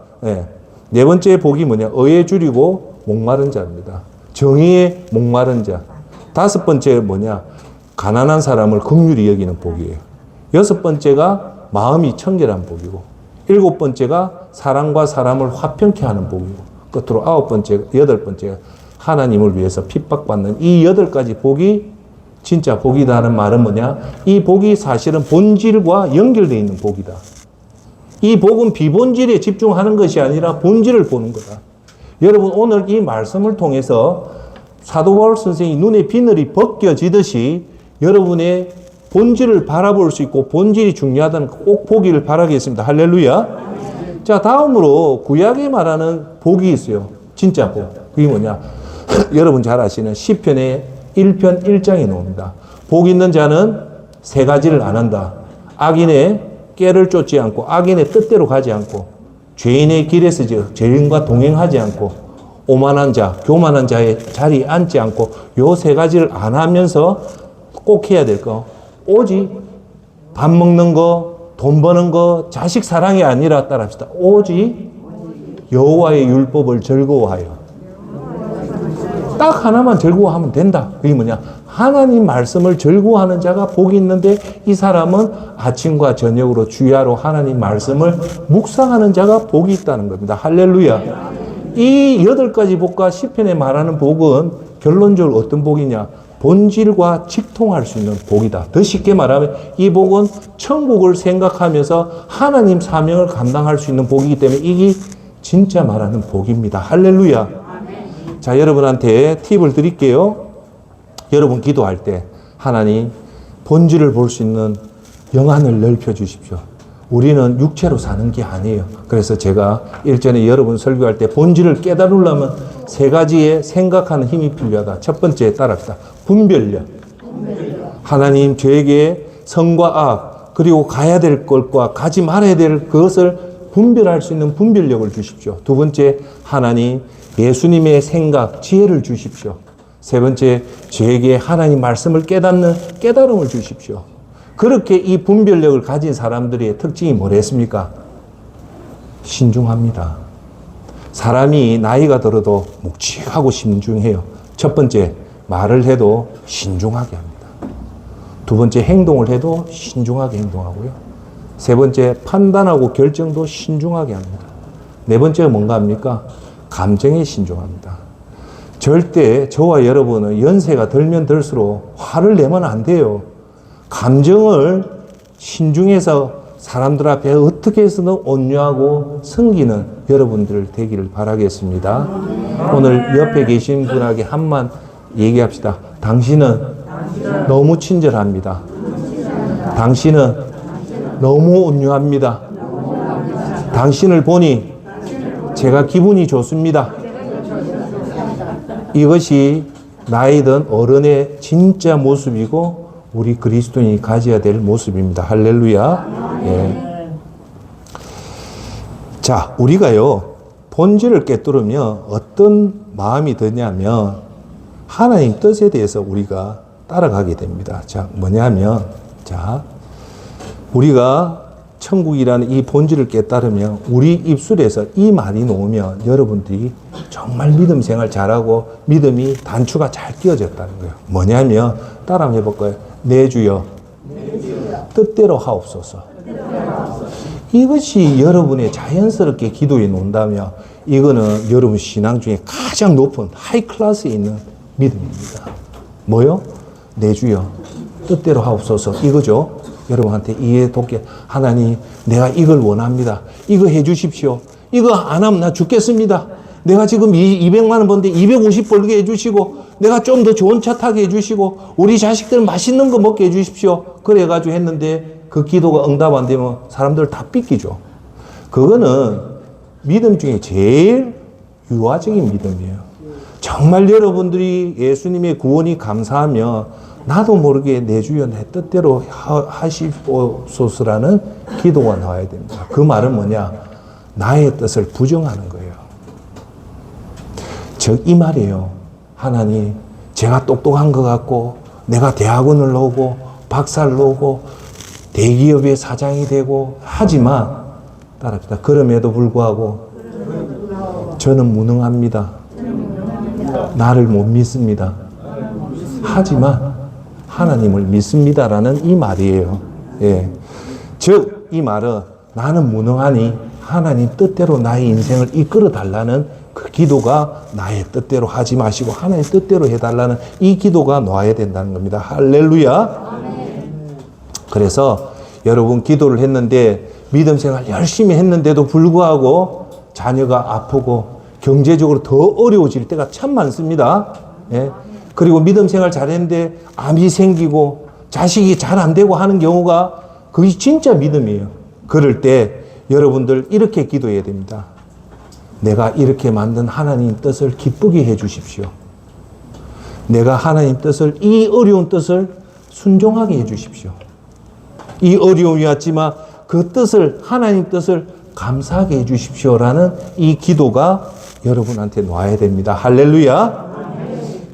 네 번째 복이 뭐냐? 의에 줄이고 목마른 자입니다. 정의에 목마른 자. 다섯 번째 뭐냐? 가난한 사람을 긍휼히 여기는 복이에요. 여섯 번째가 마음이 청결한 복이고, 일곱 번째가 사람과 사람을 화평케 하는 복이고, 끝으로 여덟 번째가 하나님을 위해서 핍박받는 이 여덟 가지 복이 진짜 복이다는 말은 뭐냐? 이 복이 사실은 본질과 연결되어 있는 복이다. 이 복은 비본질에 집중하는 것이 아니라 본질을 보는 거다. 여러분, 오늘 이 말씀을 통해서 사도 바울 선생이 눈에 비늘이 벗겨지듯이 여러분의 본질을 바라볼 수 있고 본질이 중요하다는 꼭 보기를 바라겠습니다. 할렐루야. 자, 다음으로 구약에 말하는 복이 있어요. 진짜 복. 그게 뭐냐? 여러분 잘 아시는 시편의 1편 1장에 나옵니다. 복 있는 자는 세 가지를 안 한다. 악인의 깨를 쫓지 않고 악인의 뜻대로 가지 않고 죄인의 길에서 죄인과 동행하지 않고 오만한 자, 교만한 자의 자리에 앉지 않고 요 세 가지를 안 하면서 꼭 해야 될 거. 오직 밥 먹는 거, 돈 버는 거, 자식 사랑이 아니라 따라합시다. 오직 여호와의 율법을 즐거워하여. 딱 하나만 즐거워하면 된다. 그게 뭐냐? 하나님 말씀을 즐거워하는 자가 복이 있는데 이 사람은 아침과 저녁으로 주야로 하나님 말씀을 묵상하는 자가 복이 있다는 겁니다. 할렐루야. 이 여덟 가지 복과 시편에 말하는 복은 결론적으로 어떤 복이냐? 본질과 직통할 수 있는 복이다. 더 쉽게 말하면 이 복은 천국을 생각하면서 하나님 사명을 감당할 수 있는 복이기 때문에 이게 진짜 말하는 복입니다. 할렐루야. 자, 여러분한테 팁을 드릴게요. 여러분 기도할 때 하나님 본질을 볼 수 있는 영안을 넓혀 주십시오. 우리는 육체로 사는 게 아니에요. 그래서 제가 일전에 여러분 설교할 때 본질을 깨달으려면 세 가지의 생각하는 힘이 필요하다. 첫 번째 따라합시다. 분별력. 하나님 저에게 선과 악 그리고 가야 될 것과 가지 말아야 될 그것을 분별할 수 있는 분별력을 주십시오. 두 번째 하나님 예수님의 생각, 지혜를 주십시오. 세 번째, 저에게 하나님 말씀을 깨닫는 깨달음을 주십시오. 그렇게 이 분별력을 가진 사람들의 특징이 뭐랬습니까? 신중합니다. 사람이 나이가 들어도 묵직하고 신중해요. 첫 번째, 말을 해도 신중하게 합니다. 두 번째, 행동을 해도 신중하게 행동하고요. 세 번째, 판단하고 결정도 신중하게 합니다. 네 번째가 뭔가 합니까? 감정에 신중합니다. 절대 저와 여러분은 연세가 들면 들수록 화를 내면 안 돼요. 감정을 신중해서 사람들 앞에 어떻게 해서든 온유하고 섬기는 여러분들 되기를 바라겠습니다. 오늘 옆에 계신 분에게 한만 얘기합시다. 당신은 너무 친절합니다. 당신은 너무 온유합니다. 당신을 보니 제가 기분이 좋습니다. 이것이 나이든 어른의 진짜 모습이고 우리 그리스도인이 가져야 될 모습입니다. 할렐루야. 예. 자, 우리가요 본질을 깨뜨리면 어떤 마음이 드냐면 하나님 뜻에 대해서 우리가 따라가게 됩니다. 자, 뭐냐면 자, 우리가 천국이라는 이 본질을 깨달으면 우리 입술에서 이 말이 나오면 여러분들이 정말 믿음 생활 잘하고 믿음이 단추가 잘 끼어졌다는 거예요. 뭐냐면 따라 한번 해볼 거예요. 내 주여, 뜻대로 하옵소서. 이것이 여러분의 자연스럽게 기도에 논다면 이거는 여러분 신앙 중에 가장 높은 하이 클래스에 있는 믿음입니다. 뭐요? 내 주여, 뜻대로 하옵소서. 이거죠. 여러분한테 이해 돕게. 하나님, 내가 이걸 원합니다. 이거 해 주십시오. 이거 안 하면 나 죽겠습니다. 내가 지금 200만 원 번데 250 벌게 해 주시고, 내가 좀 더 좋은 차 타게 해 주시고, 우리 자식들 맛있는 거 먹게 해 주십시오. 그래가지고 했는데 그 기도가 응답 안 되면 사람들 다 삐끼죠. 그거는 믿음 중에 제일 유아적인 믿음이에요. 정말 여러분들이 예수님의 구원이 감사하며 나도 모르게 내 주여 내 뜻대로 하시옵소서라는 기도가 나와야 됩니다. 그 말은 뭐냐? 나의 뜻을 부정하는 거예요. 즉 이 말이에요. 하나님, 제가 똑똑한 것 같고 내가 대학원을 나오고 박사를 나오고 대기업의 사장이 되고 하지만 따라합시다. 그럼에도 불구하고 저는 무능합니다. 나를 못 믿습니다. 하지만 하나님을 믿습니다라는 이 말이에요. 예. 즉, 이 말은 나는 무능하니 하나님 뜻대로 나의 인생을 이끌어 달라는 그 기도가 나의 뜻대로 하지 마시고 하나님 뜻대로 해달라는 이 기도가 놓아야 된다는 겁니다. 할렐루야. 그래서 여러분 기도를 했는데 믿음 생활 열심히 했는데도 불구하고 자녀가 아프고 경제적으로 더 어려워질 때가 참 많습니다. 예. 그리고 믿음 생활 잘했는데 암이 생기고 자식이 잘 안 되고 하는 경우가 그게 진짜 믿음이에요. 그럴 때 여러분들 이렇게 기도해야 됩니다. 내가 이렇게 만든 하나님 뜻을 기쁘게 해 주십시오. 내가 하나님 뜻을, 이 어려운 뜻을 순종하게 해 주십시오. 이 어려움이 왔지만 그 뜻을, 하나님 뜻을 감사하게 해 주십시오라는 이 기도가 여러분한테 놔야 됩니다. 할렐루야.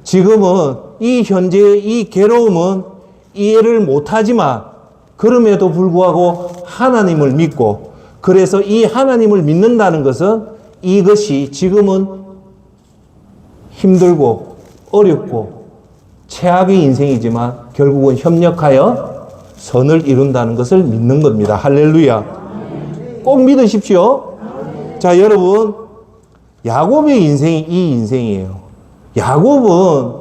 지금은 이 현재의 이 괴로움은 이해를 못하지만 그럼에도 불구하고 하나님을 믿고, 그래서 이 하나님을 믿는다는 것은 이것이 지금은 힘들고 어렵고 최악의 인생이지만 결국은 협력하여 선을 이룬다는 것을 믿는 겁니다. 할렐루야. 꼭 믿으십시오. 자, 여러분, 야곱의 인생이 이 인생이에요. 야곱은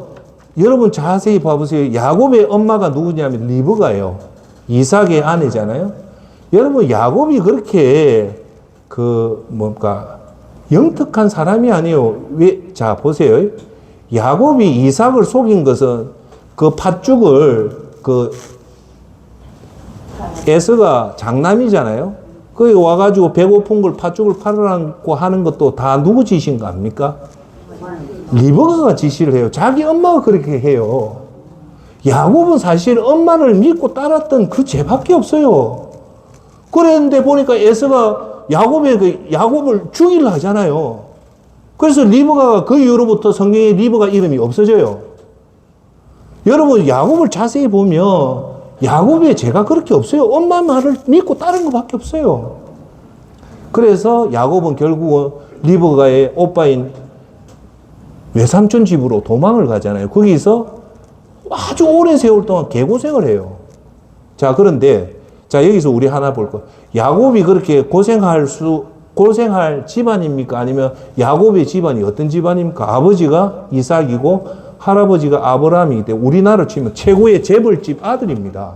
여러분 자세히 봐보세요. 야곱의 엄마가 누구냐면 리브가예요. 이삭의 아내잖아요. 여러분, 야곱이 그렇게 영특한 사람이 아니에요. 왜? 자, 보세요. 야곱이 이삭을 속인 것은 그 팥죽을 에서가 장남이잖아요. 거기 와가지고 배고픈 걸 팥죽을 팔으라고 하는 것도 다 누구 짓인 거 아닙니까? 리브가가 지시를 해요. 자기 엄마가 그렇게 해요. 야곱은 사실 엄마를 믿고 따랐던 그 죄밖에 없어요. 그랬는데 보니까 에서가 야곱을 죽이려 하잖아요. 그래서 리브가가 그 이후로부터 성경에 리브가 이름이 없어져요. 여러분, 야곱을 자세히 보면 야곱의 죄가 그렇게 없어요. 엄마 말을 믿고 따른 것밖에 없어요. 그래서 야곱은 결국은 리브가의 오빠인 외삼촌 집으로 도망을 가잖아요. 거기서 아주 오랜 세월 동안 개고생을 해요. 자, 그런데 자, 여기서 우리 하나 볼 거. 야곱이 그렇게 고생할 집안입니까? 아니면 야곱의 집안이 어떤 집안입니까? 아버지가 이삭이고 할아버지가 아브라함이기 때문에 우리나라로 치면 최고의 재벌집 아들입니다.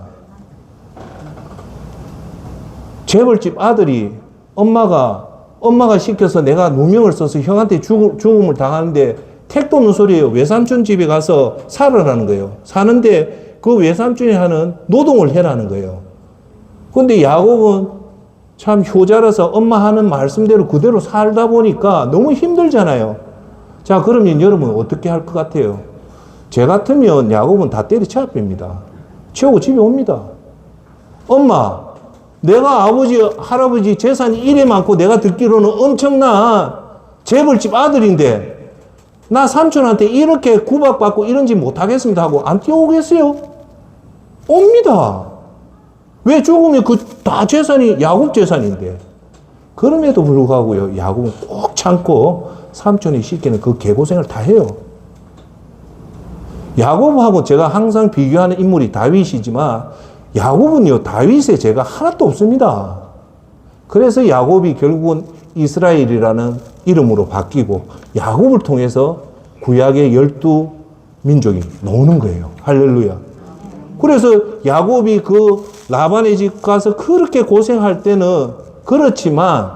재벌집 아들이 엄마가 시켜서 내가 누명을 써서 형한테 죽음을 당하는데 택도 없는 소리예요. 외삼촌 집에 가서 살아라는 거예요. 사는데 그 외삼촌이 하는 노동을 해라는 거예요. 근데 야곱은 참 효자라서 엄마 하는 말씀대로 그대로 살다 보니까 너무 힘들잖아요. 자, 그러면 여러분 어떻게 할 것 같아요? 제 같으면 야곱은 다 때려쳐 뺍니다. 치우고 집에 옵니다. 엄마, 내가 아버지, 할아버지 재산이 이래 많고 내가 듣기로는 엄청난 재벌집 아들인데 나 삼촌한테 이렇게 구박받고 이런 짓 못하겠습니다 하고 안 뛰어오겠어요? 옵니다. 왜 죽으면 그 다 재산이 야곱 재산인데. 그럼에도 불구하고요, 야곱은 꼭 참고 삼촌이 시키는 그 개고생을 다 해요. 야곱하고 제가 항상 비교하는 인물이 다윗이지만 야곱은요, 다윗의 죄가 하나도 없습니다. 그래서 야곱이 결국은 이스라엘이라는 이름으로 바뀌고 야곱을 통해서 구약의 12민족이 나오는 거예요. 할렐루야. 그래서 야곱이 그 라반의 집 가서 그렇게 고생할 때는 그렇지만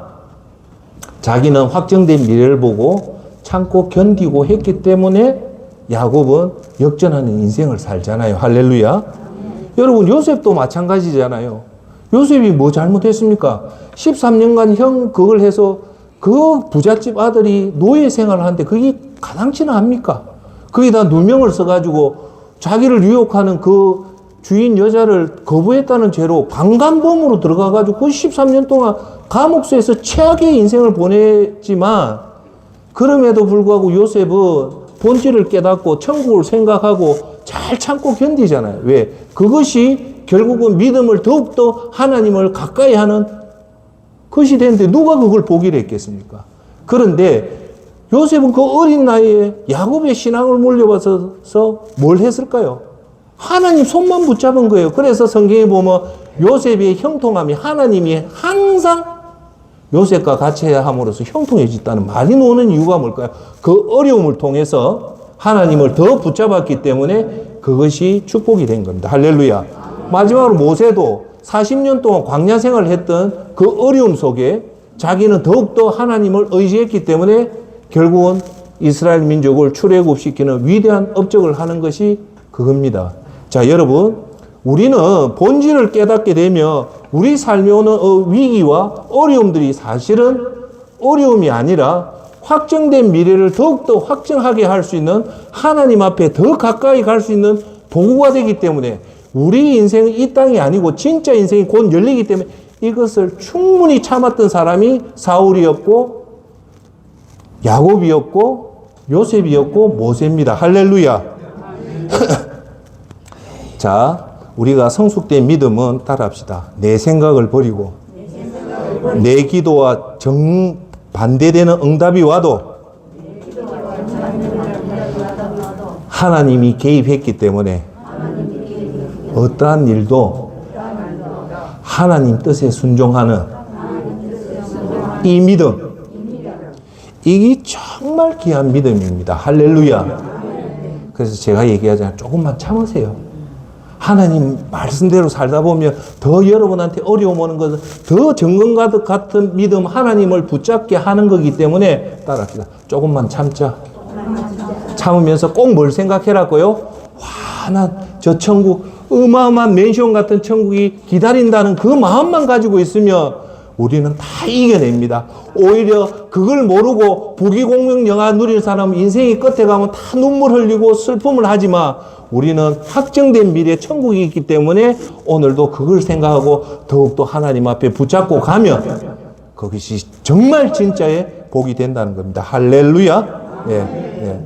자기는 확정된 미래를 보고 참고 견디고 했기 때문에 야곱은 역전하는 인생을 살잖아요. 할렐루야. 여러분, 요셉도 마찬가지잖아요. 요셉이 뭐 잘못했습니까? 13년간 형 그걸 해서 그 부잣집 아들이 노예 생활을 하는데 그게 가당치나 합니까? 거기다 누명을 써가지고 자기를 유혹하는 그 주인 여자를 거부했다는 죄로 강간범으로 들어가가지고 그 13년 동안 감옥소에서 최악의 인생을 보냈지만 그럼에도 불구하고 요셉은 본질을 깨닫고 천국을 생각하고 잘 참고 견디잖아요. 왜? 그것이 결국은 믿음을 더욱더 하나님을 가까이 하는 것이 되는데 누가 그걸 포기를 했겠습니까? 그런데 요셉은 그 어린 나이에 야곱의 신앙을 물려받아서 뭘 했을까요? 하나님 손만 붙잡은 거예요. 그래서 성경에 보면 요셉의 형통함이 하나님이 항상 요셉과 같이 해야 함으로써 형통해졌다는 말이 나오는 이유가 뭘까요? 그 어려움을 통해서 하나님을 더 붙잡았기 때문에 그것이 축복이 된 겁니다. 할렐루야. 마지막으로 모세도 40년 동안 광야 생활을 했던 그 어려움 속에 자기는 더욱더 하나님을 의지했기 때문에 결국은 이스라엘 민족을 출애굽시키는 위대한 업적을 하는 것이 그겁니다. 자, 여러분, 우리는 본질을 깨닫게 되면 우리 삶에 오는 위기와 어려움들이 사실은 어려움이 아니라 확정된 미래를 더욱더 확정하게 할 수 있는 하나님 앞에 더 가까이 갈 수 있는 도구가 되기 때문에 우리 인생은 이 땅이 아니고 진짜 인생이 곧 열리기 때문에 이것을 충분히 참았던 사람이 사울이었고 야곱이었고 요셉이었고 모세입니다. 할렐루야. 자, 우리가 성숙된 믿음은 따라합시다. 내 생각을 버리고 내 기도와 정반대되는 응답이 와도 하나님이 개입했기 때문에 어떠한 일도 하나님 뜻에 순종하는 이 믿음, 이게 정말 귀한 믿음입니다. 할렐루야. 그래서 제가 얘기하잖아요. 조금만 참으세요. 하나님 말씀대로 살다 보면 더 여러분한테 어려움 오는 것은 더 정금 같은 믿음, 하나님을 붙잡게 하는 거기 때문에 따라합시다. 조금만 참자. 참으면서 꼭 뭘 생각해라고요? 와, 난 저 천국, 어마어마한 맨션 같은 천국이 기다린다는 그 마음만 가지고 있으면 우리는 다 이겨냅니다. 오히려 그걸 모르고 부귀공명 영화 누리는 사람은 인생이 끝에 가면 다 눈물 흘리고 슬픔을 하지만 우리는 확정된 미래 천국이 있기 때문에 오늘도 그걸 생각하고 더욱더 하나님 앞에 붙잡고 가면 그것이 정말 진짜의 복이 된다는 겁니다. 할렐루야. 예, 예.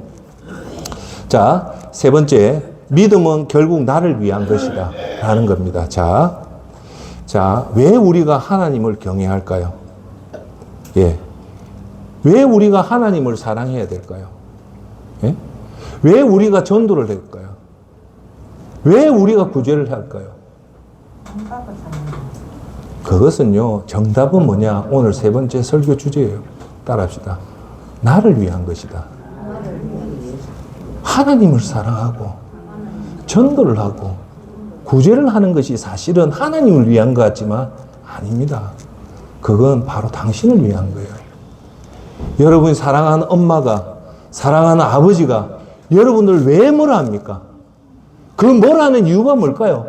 자, 세 번째, 믿음은 결국 나를 위한 것이다 라는 겁니다. 자, 왜 우리가 하나님을 경외할까요? 예. 왜 우리가 하나님을 사랑해야 될까요? 예? 왜 우리가 전도를 할까요? 왜 우리가 구제를 할까요? 그것은요, 정답은 뭐냐? 오늘 세 번째 설교 주제예요. 따라합시다. 나를 위한 것이다. 하나님을 사랑하고, 전도를 하고, 구제를 하는 것이 사실은 하나님을 위한 것 같지만 아닙니다. 그건 바로 당신을 위한 거예요. 여러분이 사랑하는 엄마가, 사랑하는 아버지가 여러분을 왜 뭐라 합니까? 그 뭐라 하는 이유가 뭘까요?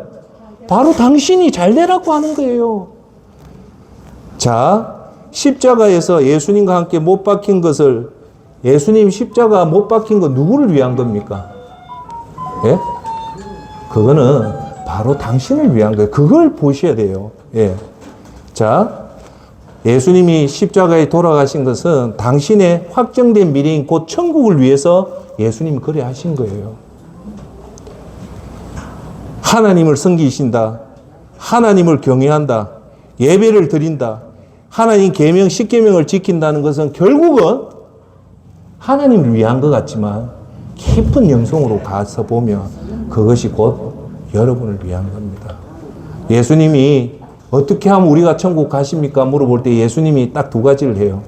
바로 당신이 잘 되라고 하는 거예요. 자, 십자가에서 예수님과 함께 못 박힌 것을, 예수님 십자가 못 박힌 거 누구를 위한 겁니까? 예? 그거는 바로 당신을 위한 거예요. 그걸 보셔야 돼요. 예. 자, 예수님이 십자가에 돌아가신 것은 당신의 확정된 미래인 곧 천국을 위해서 예수님이 그래 하신 거예요. 하나님을 섬기신다. 하나님을 경외한다, 예배를 드린다, 하나님 계명 10계명을 지킨다는 것은 결국은 하나님을 위한 것 같지만 깊은 영성으로 가서 보면 그것이 곧 여러분을 위한 겁니다. 예수님이 어떻게 하면 우리가 천국 가십니까? 물어볼 때 예수님이 딱 두 가지를 해요.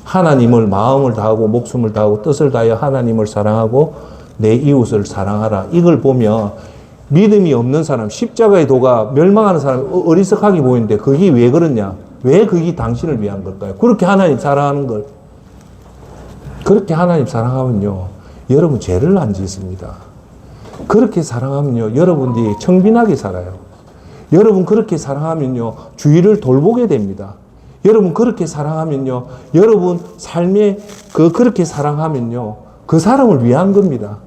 하나님을 마음을 다하고 목숨을 다하고 뜻을 다하여 하나님을 사랑하고 내 이웃을 사랑하라. 이걸 보면 믿음이 없는 사람, 십자가의 도가 멸망하는 사람이 어리석하게 보이는데 그게 왜 그러냐? 왜 그게 당신을 위한 걸까요? 그렇게 하나님 사랑하는 걸. 그렇게 하나님 사랑하면요, 여러분 죄를 안 짓습니다. 그렇게 사랑하면요, 여러분들이 청빈하게 살아요. 여러분 그렇게 사랑하면요, 주위를 돌보게 됩니다. 여러분 그렇게 사랑하면요, 여러분 삶에 그렇게 사랑하면요, 그 사람을 위한 겁니다.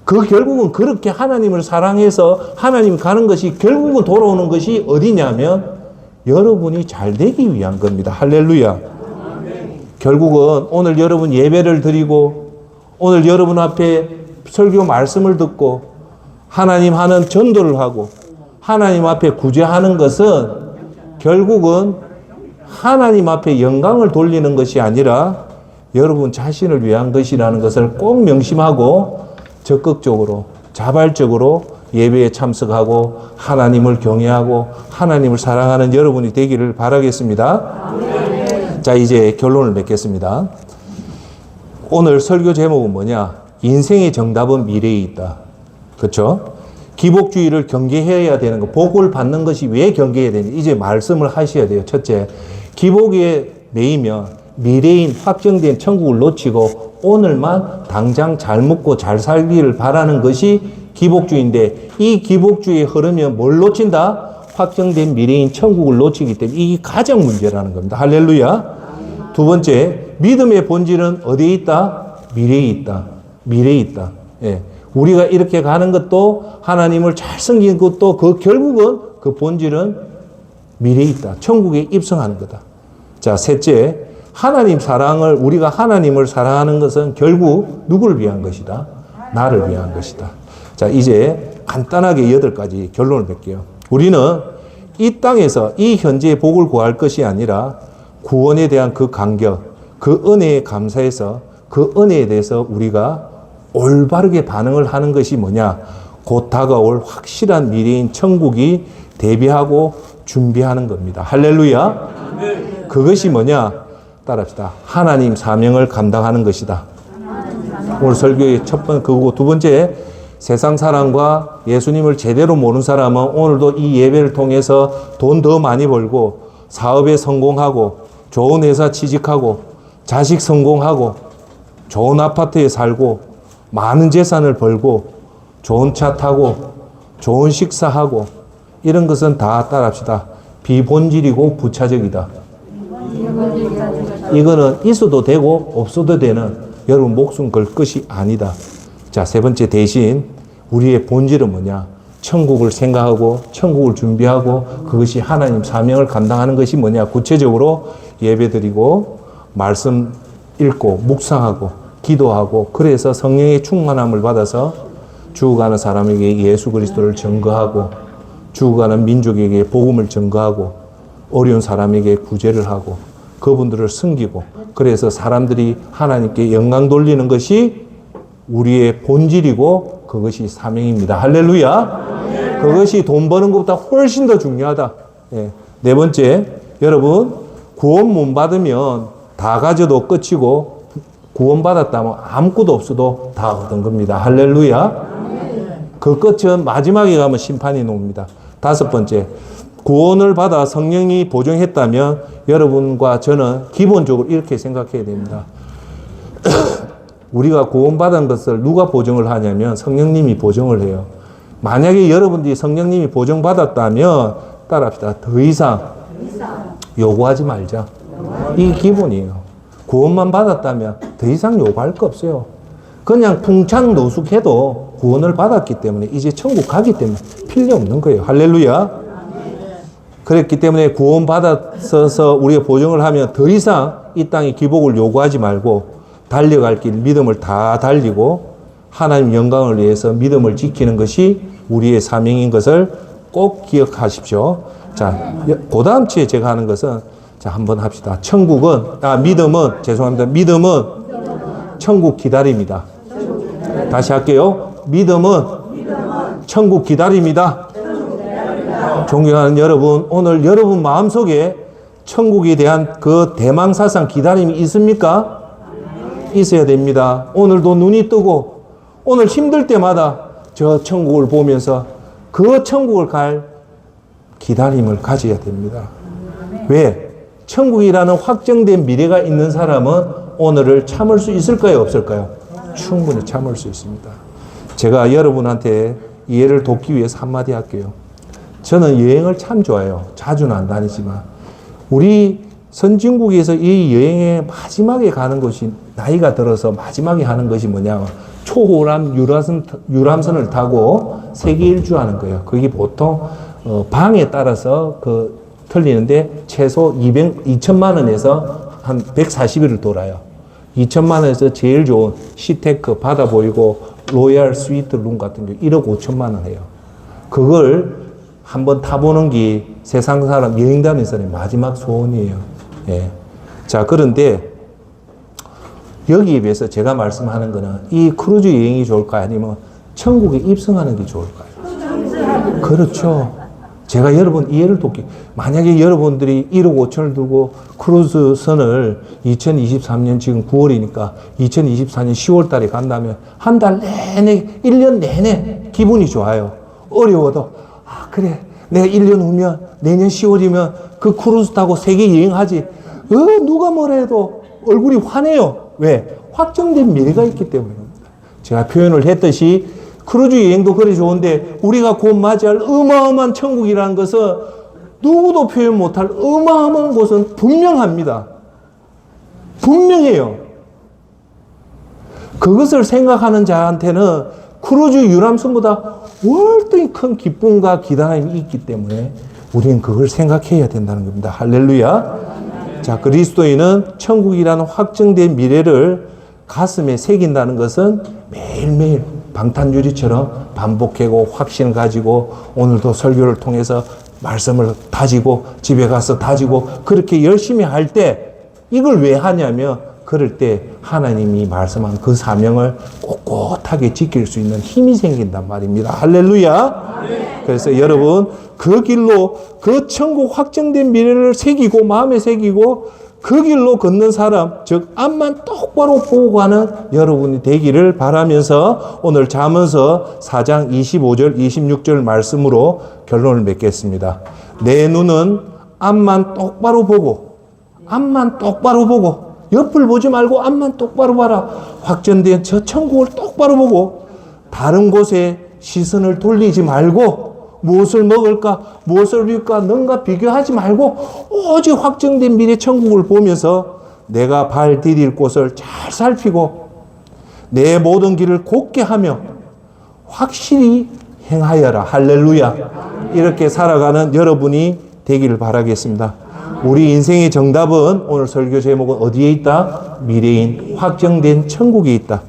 그 결국은 그렇게 하나님을 사랑해서 하나님 가는 것이 결국은 돌아오는 것이 어디냐면 여러분이 잘 되기 위한 겁니다. 할렐루야. 결국은 오늘 여러분 예배를 드리고 오늘 여러분 앞에 설교 말씀을 듣고 하나님 하는 전도를 하고 하나님 앞에 구제하는 것은 결국은 하나님 앞에 영광을 돌리는 것이 아니라 여러분 자신을 위한 것이라는 것을 꼭 명심하고 적극적으로 자발적으로 예배에 참석하고 하나님을 경외하고 하나님을 사랑하는 여러분이 되기를 바라겠습니다. 자, 이제 결론을 맺겠습니다. 오늘 설교 제목은 뭐냐? 인생의 정답은 미래에 있다. 그렇죠? 기복주의를 경계해야 되는 거, 복을 받는 것이 왜 경계해야 되는지 이제 말씀을 하셔야 돼요. 첫째, 기복에 매이면 미래인 확정된 천국을 놓치고 오늘만 당장 잘 먹고 잘 살기를 바라는 것이 기복주의인데 이 기복주의에 흐르면 뭘 놓친다? 확정된 미래인 천국을 놓치기 때문에 이게 가장 문제라는 겁니다. 할렐루야. 두 번째, 믿음의 본질은 어디에 있다? 미래에 있다. 미래에 있다. 예. 우리가 이렇게 가는 것도 하나님을 잘 섬기는 것도 그 결국은 그 본질은 미래에 있다. 천국에 입성하는 거다. 자, 셋째, 하나님 사랑을 우리가 하나님을 사랑하는 것은 결국 누구를 위한 것이다? 나를 위한 것이다. 자, 이제 간단하게 8가지 결론을 맺게요. 우리는 이 땅에서 이 현재의 복을 구할 것이 아니라 구원에 대한 그 감격, 그 은혜에 감사해서 그 은혜에 대해서 우리가 올바르게 반응을 하는 것이 뭐냐? 곧 다가올 확실한 미래인 천국이 대비하고 준비하는 겁니다. 할렐루야. 그것이 뭐냐? 따라합시다. 하나님 사명을 감당하는 것이다. 오늘 설교의 첫 번째 그거고 두 번째, 세상 사람과 예수님을 제대로 모르는 사람은 오늘도 이 예배를 통해서 돈 더 많이 벌고 사업에 성공하고 좋은 회사 취직하고 자식 성공하고 좋은 아파트에 살고 많은 재산을 벌고 좋은 차 타고 좋은 식사하고 이런 것은 다 따라합시다. 비본질이고 부차적이다. 이거는 있어도 되고 없어도 되는 여러분 목숨 걸 것이 아니다. 자, 세 번째, 대신 우리의 본질은 뭐냐? 천국을 생각하고 천국을 준비하고 그것이 하나님 사명을 감당하는 것이 뭐냐? 구체적으로 예배드리고 말씀 읽고 묵상하고 기도하고 그래서 성령의 충만함을 받아서 죽어가는 사람에게 예수 그리스도를 증거하고 죽어가는 민족에게 복음을 증거하고 어려운 사람에게 구제를 하고 그분들을 섬기고 그래서 사람들이 하나님께 영광 돌리는 것이 우리의 본질이고 그것이 사명입니다. 할렐루야. 그것이 돈 버는 것보다 훨씬 더 중요하다. 예. 네 번째, 여러분 구원 못 받으면 다 가져도 끝이고 구원 받았다면 아무것도 없어도 다 얻은 겁니다. 할렐루야. 그 끝은 마지막에 가면 심판이 나옵니다. 다섯 번째, 구원을 받아 성령이 보증했다면 여러분과 저는 기본적으로 이렇게 생각해야 됩니다. 우리가 구원받은 것을 누가 보증을 하냐면 성령님이 보증을 해요. 만약에 여러분들이 성령님이 보증받았다면 따라합시다. 더 이상 요구하지 말자. 이게 기본이에요. 구원만 받았다면 더 이상 요구할 거 없어요. 그냥 풍창 노숙해도 구원을 받았기 때문에 이제 천국 가기 때문에 필요 없는 거예요. 할렐루야. 그랬기 때문에 구원받아서 우리가 보증을 하면 더 이상 이 땅의 기복을 요구하지 말고 달려갈 길 믿음을 다 달리고 하나님 영광을 위해서 믿음을 지키는 것이 우리의 사명인 것을 꼭 기억하십시오. 자, 그 다음 주에 제가 하는 것은, 자, 한번 합시다. 믿음은 천국 기다립니다. 다시 할게요. 믿음은 천국 기다립니다. 존경하는 여러분, 오늘 여러분 마음속에 천국에 대한 그 대망사상 기다림이 있습니까? 있어야 됩니다. 오늘도 눈이 뜨고 오늘 힘들 때마다 저 천국을 보면서 그 천국을 갈 기다림을 가져야 됩니다. 왜? 천국이라는 확정된 미래가 있는 사람은 오늘을 참을 수 있을까요? 없을까요? 충분히 참을 수 있습니다. 제가 여러분한테 이해를 돕기 위해서 한마디 할게요. 저는 여행을 참 좋아해요. 자주는 안 다니지만. 우리 선진국에서 이 여행의 마지막에 가는 것이, 나이가 들어서 마지막에 하는 것이 뭐냐면 초호람 유람선을 타고 세계 일주하는 거예요. 그게 보통 방에 따라서 틀리는데 최소 2천만 원에서 한 140일을 돌아요. 2천만 원에서 제일 좋은 시테크 바다 보이고 로얄 스위트 룸 같은 게 1억 5천만 원 해요. 그걸 한번 타보는 게 세상 사람 여행 다니는 사람의 마지막 소원이에요. 예. 자, 그런데 여기에 비해서 제가 말씀하는 거는 이 크루즈 여행이 좋을까요? 아니면 천국에 입성하는 게 좋을까요? 그렇죠. 제가 여러분 이해를 돕기. 만약에 여러분들이 1억 5천을 들고 크루즈선을 2023년 지금 9월이니까 2024년 10월 달에 간다면 한 달 내내, 1년 내내 기분이 좋아요. 어려워도, 아, 그래. 내가 1년 후면, 내년 10월이면 그 크루즈 타고 세계 여행하지. 누가 뭐라 해도 얼굴이 환해요. 왜? 확정된 미래가 있기 때문입니다. 제가 표현을 했듯이 크루즈 여행도 그래 좋은데 우리가 곧 맞이할 어마어마한 천국이라는 것은 누구도 표현 못할 어마어마한 곳은 분명합니다. 분명해요. 그것을 생각하는 자한테는 크루즈 유람선보다 월등히 큰 기쁨과 기다림이 있기 때문에 우리는 그걸 생각해야 된다는 겁니다. 할렐루야. 자, 그리스도인은 천국이라는 확정된 미래를 가슴에 새긴다는 것은 매일매일 방탄유리처럼 반복하고 확신을 가지고 오늘도 설교를 통해서 말씀을 다지고 집에 가서 다지고 그렇게 열심히 할 때 이걸 왜 하냐면 그럴 때 하나님이 말씀한 그 사명을 꼿꼿하게 지킬 수 있는 힘이 생긴단 말입니다. 할렐루야. 그래서 여러분 그 길로 그 천국 확정된 미래를 새기고 마음에 새기고 그 길로 걷는 사람, 즉 앞만 똑바로 보고 가는 여러분이 되기를 바라면서 오늘 잠언서 4장 25절 26절 말씀으로 결론을 맺겠습니다. 내 눈은 앞만 똑바로 보고 옆을 보지 말고 앞만 똑바로 봐라. 확정된 저 천국을 똑바로 보고 다른 곳에 시선을 돌리지 말고 무엇을 먹을까, 무엇을 입을까, 뭔가 비교하지 말고 오직 확정된 미래 천국을 보면서 내가 발 디딜 곳을 잘 살피고 내 모든 길을 곧게 하며 확실히 행하여라. 할렐루야. 이렇게 살아가는 여러분이 되기를 바라겠습니다. 우리 인생의 정답은 오늘 설교 제목은 어디에 있다? 미래인 확정된 천국에 있다.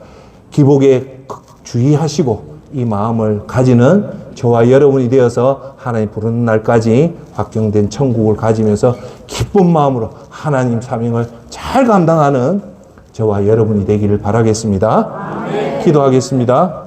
기복에 주의하시고 이 마음을 가지는 저와 여러분이 되어서 하나님 부르는 날까지 확정된 천국을 가지면서 기쁜 마음으로 하나님 사명을 잘 감당하는 저와 여러분이 되기를 바라겠습니다. 기도하겠습니다.